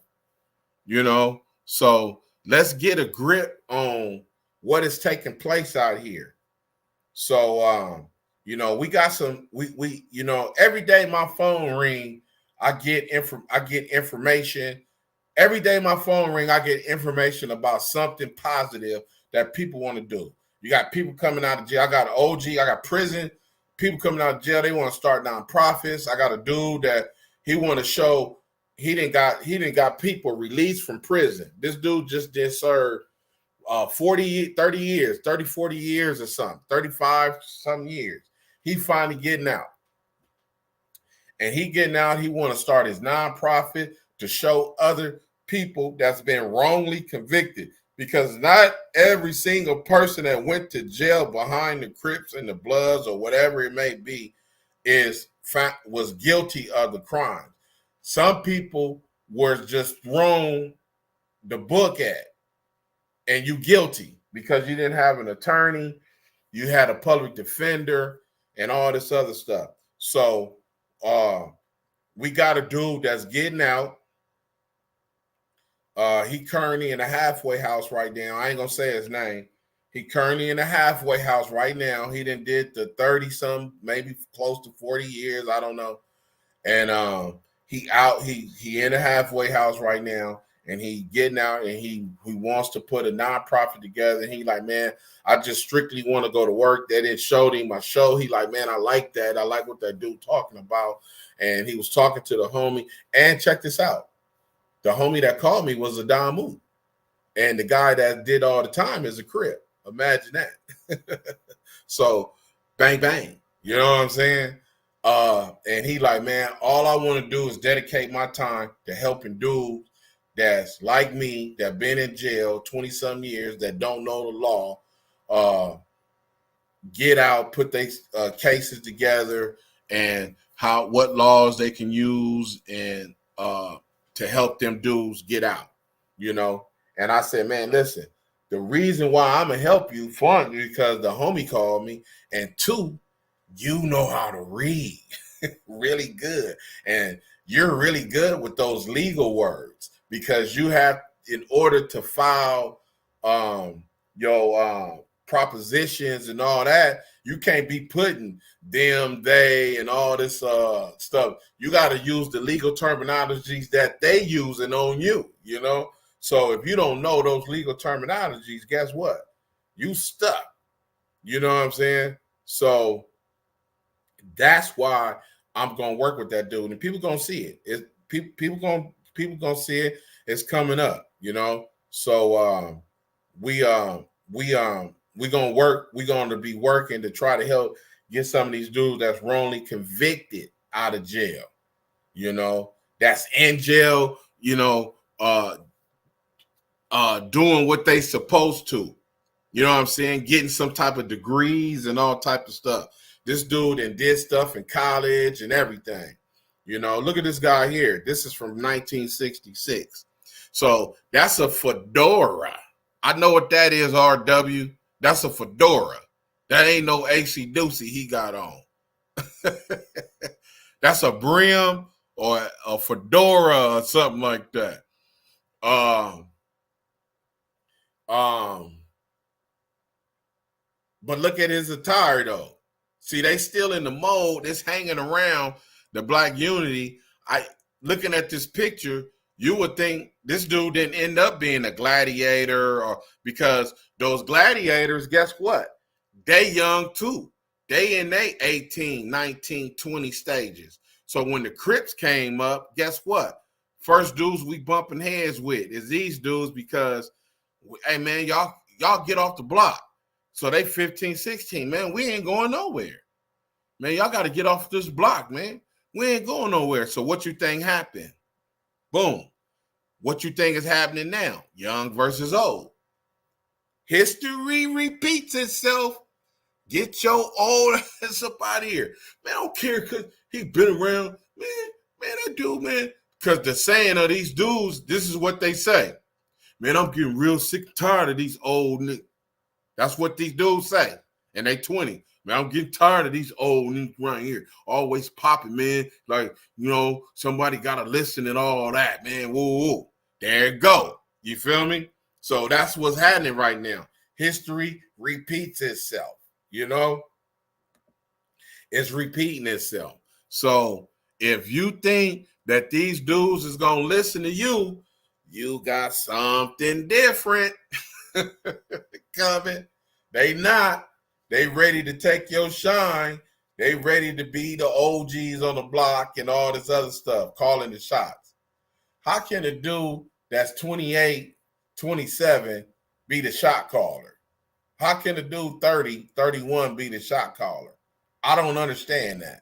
you know? So let's get a grip on what is taking place out here. So, you know, we got some, we you know, every day my phone ring, I get information. Every day my phone ring, I get information about something positive that people want to do. You got people coming out of jail. I got an OG. I got prison. People coming out of jail. They want to start nonprofits. I got a dude that he want to show he didn't got people released from prison. This dude just did serve 40 years or something, 35 some years. He finally getting out. And he getting out, he want to start his nonprofit to show other people that's been wrongly convicted, because not every single person that went to jail behind the Crips and the Bloods or whatever it may be was guilty of the crime. Some people were just thrown the book at, and you guilty because you didn't have an attorney, you had a public defender, and all this other stuff. So we got a dude that's getting out. He currently in a halfway house right now. I ain't gonna say his name. He currently in a halfway house right now. He done did the 30-some, maybe close to 40 years. I don't know. And he in a halfway house right now, and he getting out, and he wants to put a nonprofit together. And he like, man, I just strictly want to go to work. They didn't show him my show. He like, man, I like that. I like what that dude talking about. And he was talking to the homie. And check this out. The homie that called me was a Damu. And the guy that did all the time is a Crip. Imagine that. So, bang, bang. You know what I'm saying? And he like, man, all I want to do is dedicate my time to helping dudes that's like me, that been in jail 20-some years, that don't know the law, get out, put their cases together, and what laws they can use, and to help them dudes get out, you know. And I said, man, listen, the reason why I'm gonna help you, one, because the homie called me, and two, you know how to read really good, and you're really good with those legal words, because you have, in order to file your propositions and all that, you can't be putting them, they, and all this stuff. You got to use the legal terminologies that they using on you, you know? So if you don't know those legal terminologies, guess what? You stuck. You know what I'm saying? So that's why I'm gonna work with that dude, and people gonna see it. People gonna see it. It's coming up, you know. So we gonna work. We gonna be working to try to help get some of these dudes that's wrongly convicted out of jail. You know, that's in jail. You know, doing what they supposed to. You know what I'm saying? Getting some type of degrees and all type of stuff. This dude and did stuff in college and everything. You know, look at this guy here. This is from 1966. So that's a fedora. I know what that is, RW. That's a fedora. That ain't no AC Doocy he got on. That's a brim or a fedora or something like that. But look at his attire though. See, they still in the mode. It's hanging around the Black unity. Looking at this picture, you would think this dude didn't end up being a gladiator, or because those gladiators, guess what? They young too. They in their 18, 19, 20 stages. So when the Crips came up, guess what? First dudes we bumping heads with is these dudes because, hey man, y'all get off the block. So they 15, 16, man, we ain't going nowhere. Man, y'all got to get off this block, man. We ain't going nowhere. So what you think happened? Boom. What you think is happening now? Young versus old. History repeats itself. Get your old ass up out of here. Man, I don't care because he been around. Man, that dude, man. Because the saying of these dudes, this is what they say. Man, I'm getting real sick and tired of these old niggas. That's what these dudes say. And they 20. Man, I'm getting tired of these old niggas right here. Always popping, man. Like, you know, somebody got to listen and all that, man. Whoa, whoa. There it go. You feel me? So that's what's happening right now. History repeats itself. You know? It's repeating itself. So if you think that these dudes is going to listen to you, you got something different coming. They not. They ready to take your shine. They ready to be the OGs on the block and all this other stuff, calling the shots. How can a dude that's 28, 27 be the shot caller? How can a dude 30, 31 be the shot caller? I don't understand that.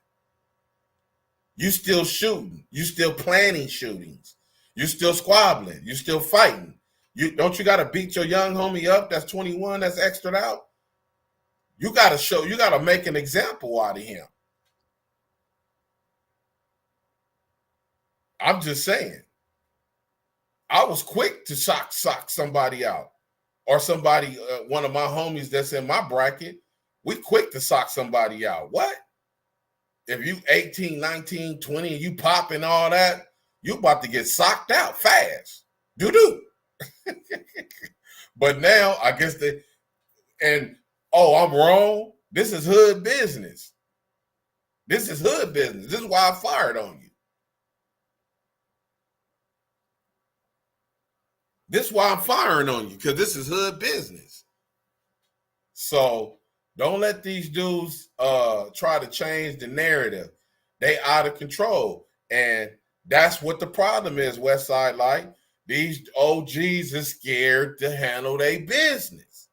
You still shooting. You still planning shootings. You still squabbling. You still fighting. You got to beat your young homie up that's 21, that's extra out? You got to make an example out of him. I'm just saying. I was quick to sock somebody out. Or somebody, one of my homies that's in my bracket, we quick to sock somebody out. What? If you 18, 19, 20, and you popping all that, you about to get socked out fast. Doo-doo. But now, I guess I'm wrong. This is hood business. This is hood business. This is why I fired on you. This is why I'm firing on you, because this is hood business. So don't let these dudes try to change the narrative. They out of control. And that's what the problem is, Westside Light. These OGs are scared to handle their business.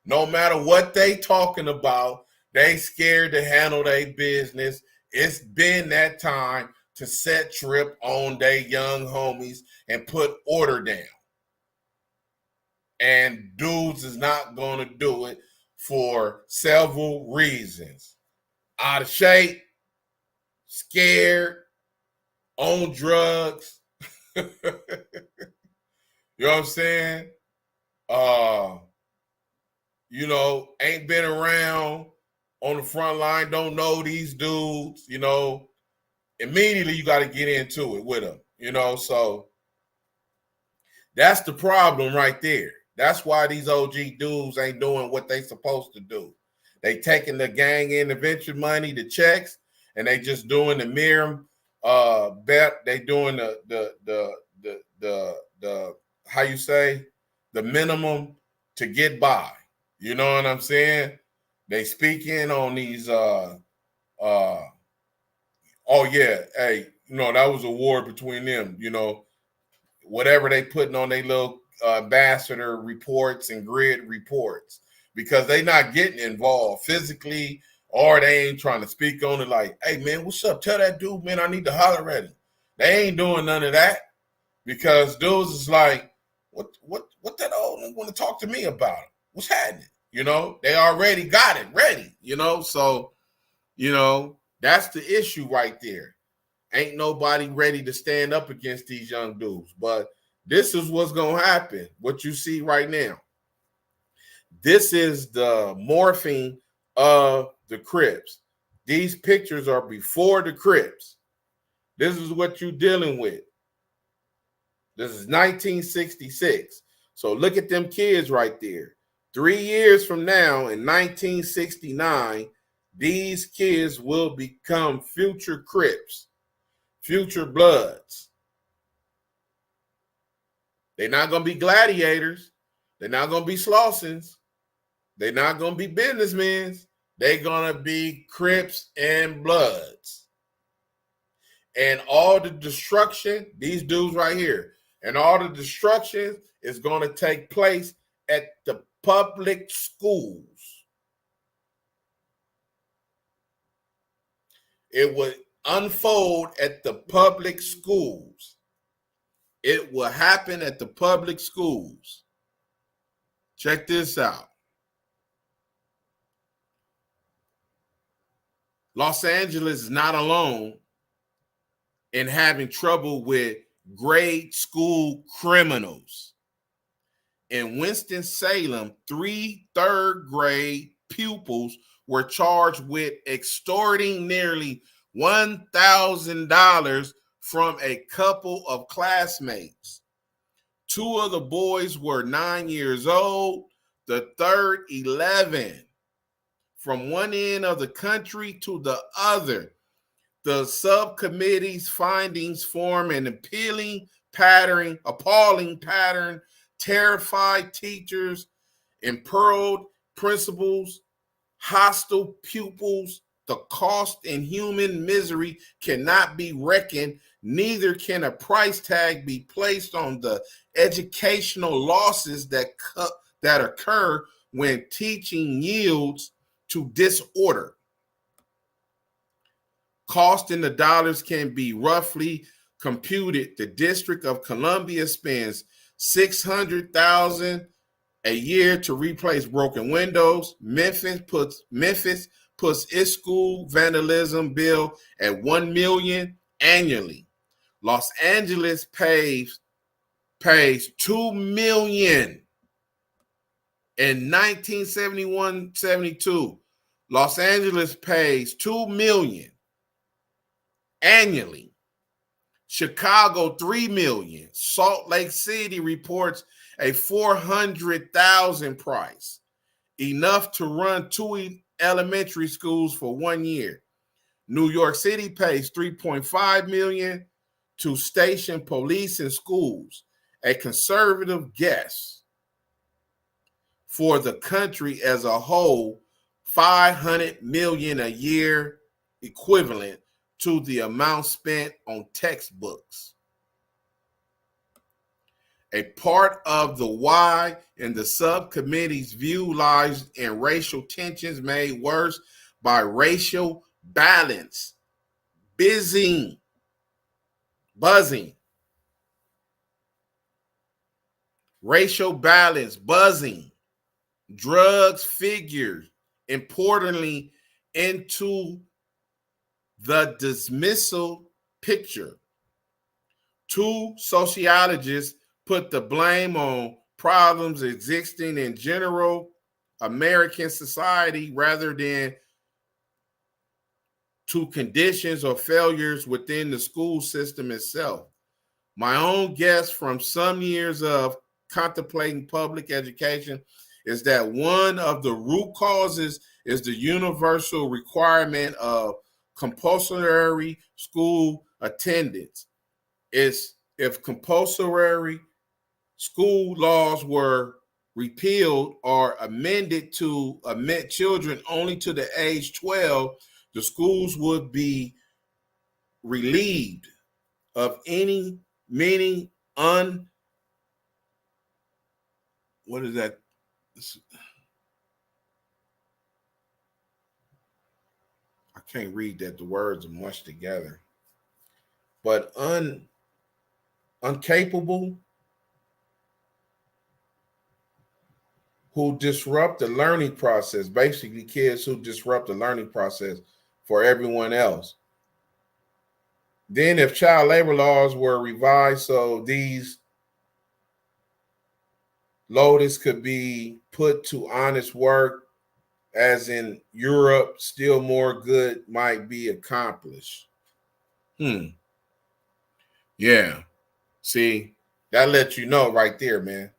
No matter what they talking about, they scared to handle their business. It's been that time to set trip on their young homies and put order down. And dudes is not going to do it for several reasons. Out of shape, scared, on drugs. You know what I'm saying? Ain't been around on the front line, don't know these dudes, immediately you got to get into it with them, so that's the problem right there. That's why these OG dudes ain't doing what they supposed to do. They taking the gang intervention money, the checks, and they just doing the mere bet. They doing the how you say, the minimum to get by. You know what I'm saying? They speak in on these oh yeah, hey, that was a war between them, whatever they putting on their little ambassador reports and grid reports, because they not getting involved physically, or they ain't trying to speak on it like, hey man, what's up? Tell that dude, man, I need to holler at him. They ain't doing none of that, because dudes is like, what that old want to talk to me about? What's happening? They already got it ready, so that's the issue right there. Ain't nobody ready to stand up against these young dudes. But this is what's going to happen. What you see right now. This is the morphing of the Crips. These pictures are before the Crips. This is what you're dealing with. This is 1966. So look at them kids right there. 3 years from now, in 1969, these kids will become future Crips. Future Bloods. They're not going to be gladiators. They're not going to be Slawsons. They're not going to be businessmen. They're going to be Crips and Bloods. And all the destruction, these dudes right here, and all the destruction is going to take place at the public schools. It would unfold at the public schools. It will happen at the public schools. Check this out. Los Angeles is not alone in having trouble with grade school criminals. In Winston-Salem, 3 third-grade pupils were charged with extorting nearly $1,000 from a couple of classmates. 2 of the boys were 9 years old, the third 11. From one end of the country to the other, the subcommittee's findings form an appalling pattern, terrified teachers, imperiled principals, hostile pupils. The cost in human misery cannot be reckoned, neither can a price tag be placed on the educational losses that occur when teaching yields to disorder. Cost in the dollars can be roughly computed. The District of Columbia spends $600,000 a year to replace broken windows. Memphis puts its school vandalism bill at $1 million annually. Los Angeles pays $2 million in 1971-72. Los Angeles pays $2 million annually. Chicago, $3 million. Salt Lake City reports a $400,000 price, enough to run 2 elementary schools for 1 year. New York City pays $3.5 million to station police and schools. A conservative guess for the country as a whole, $500 million a year, equivalent to the amount spent on textbooks. A part of the why in the subcommittee's view lies in racial tensions made worse by racial balance, buzzing, racial balance, buzzing, drugs figures, importantly, into the dismissal picture. 2 sociologists put the blame on problems existing in general American society rather than to conditions or failures within the school system itself. My own guess from some years of contemplating public education is that one of the root causes is the universal requirement of compulsory school attendance. If compulsory school laws were repealed or amended to admit children only to the age 12, the schools would be relieved of many what is that? I can't read that. The words are mushed together. But incapable who disrupt the learning process, basically kids who disrupt the learning process for everyone else. Then if child labor laws were revised so these loaders could be put to honest work, as in Europe, still more good might be accomplished. Yeah. See, that lets you know right there, man.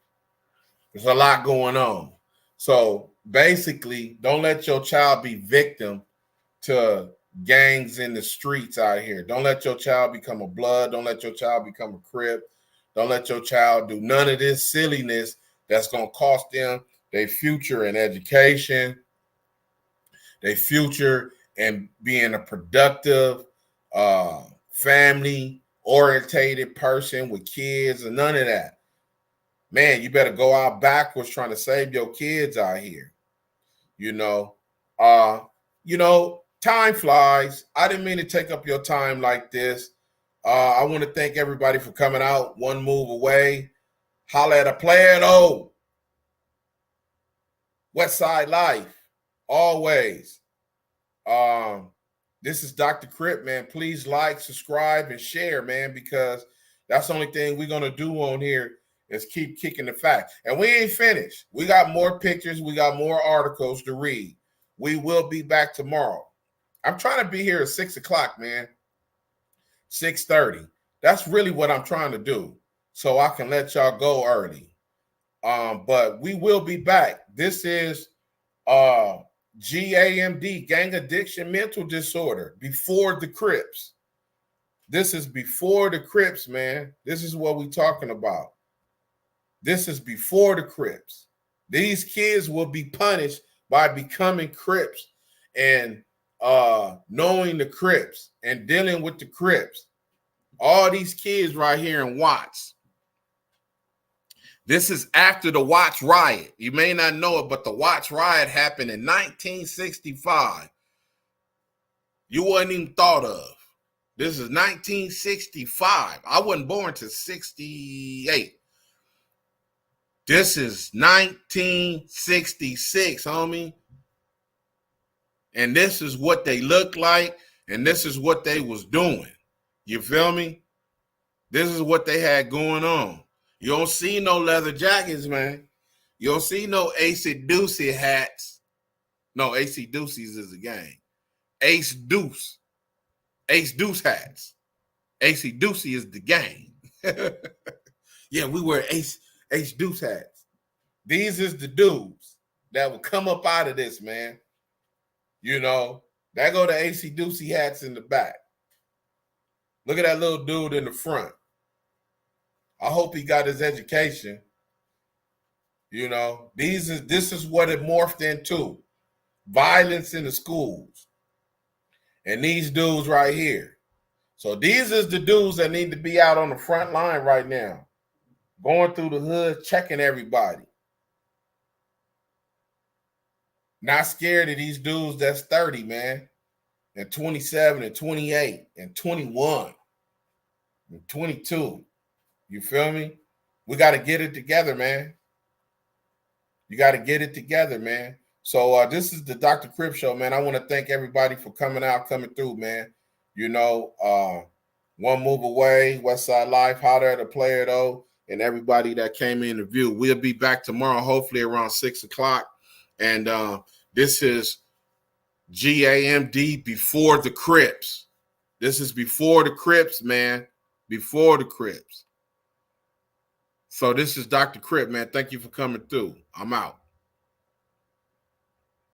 There's a lot going on. So basically, don't let your child be victim to gangs in the streets out here. Don't let your child become a blood. Don't let your child become a Crip. Don't let your child do none of this silliness that's going to cost them their future in education, their future in being a productive, family-orientated person with kids and none of that. Man, you better go out backwards trying to save your kids out here. Time flies. I didn't mean to take up your time like this. I want to thank everybody for coming out. One move away. Holla at a player, though. West Side Life. Always. This is Dr. Crip, man. Please like, subscribe, and share, man, because that's the only thing we're going to do on here is keep kicking the fact. And we ain't finished. We got more pictures. We got more articles to read. We will be back tomorrow. I'm trying to be here at 6 o'clock, man. 6:30. That's really what I'm trying to do so I can let y'all go early. But we will be back. This is GAMD, gang addiction mental disorder, before the Crips. This is before the Crips, man. This is what we're talking about. This is before the Crips. These kids will be punished by becoming Crips and knowing the Crips and dealing with the Crips. All these kids right here in Watts. This is after the Watts riot. You may not know it, but the Watts riot happened in 1965. You wasn't even thought of. This is 1965. I wasn't born till 68. This is 1966, homie. And this is what they looked like, and this is what they was doing. You feel me? This is what they had going on. You don't see no leather jackets, man. You don't see no AC Deucey hats. No, AC Deuceys is a gang. Ace Deuce. Ace Deuce hats. AC Deucey is the gang. Yeah, we wear Ace Deuce hats. These is the dudes that will come up out of this, man. That go to AC Deucey hats in the back. Look at that little dude in the front. I hope he got his education. This is what it morphed into. Violence in the schools. And these dudes right here. So these is the dudes that need to be out on the front line right now. Going through the hood, checking everybody. Not scared of these dudes that's 30, man. And 27 and 28 and 21 and 22. You feel me? We got to get it together, man. You got to get it together, man. So this is the Dr. Crip Show, man. I want to thank everybody for coming through, man. One move away, West Side Life, holler at a player, though, and everybody that came in the view. We'll be back tomorrow, hopefully around 6 o'clock. And this is GAMD before the Crips. This is before the Crips, man. Before the Crips. So this is Dr. Crip, man. Thank you for coming through. I'm out.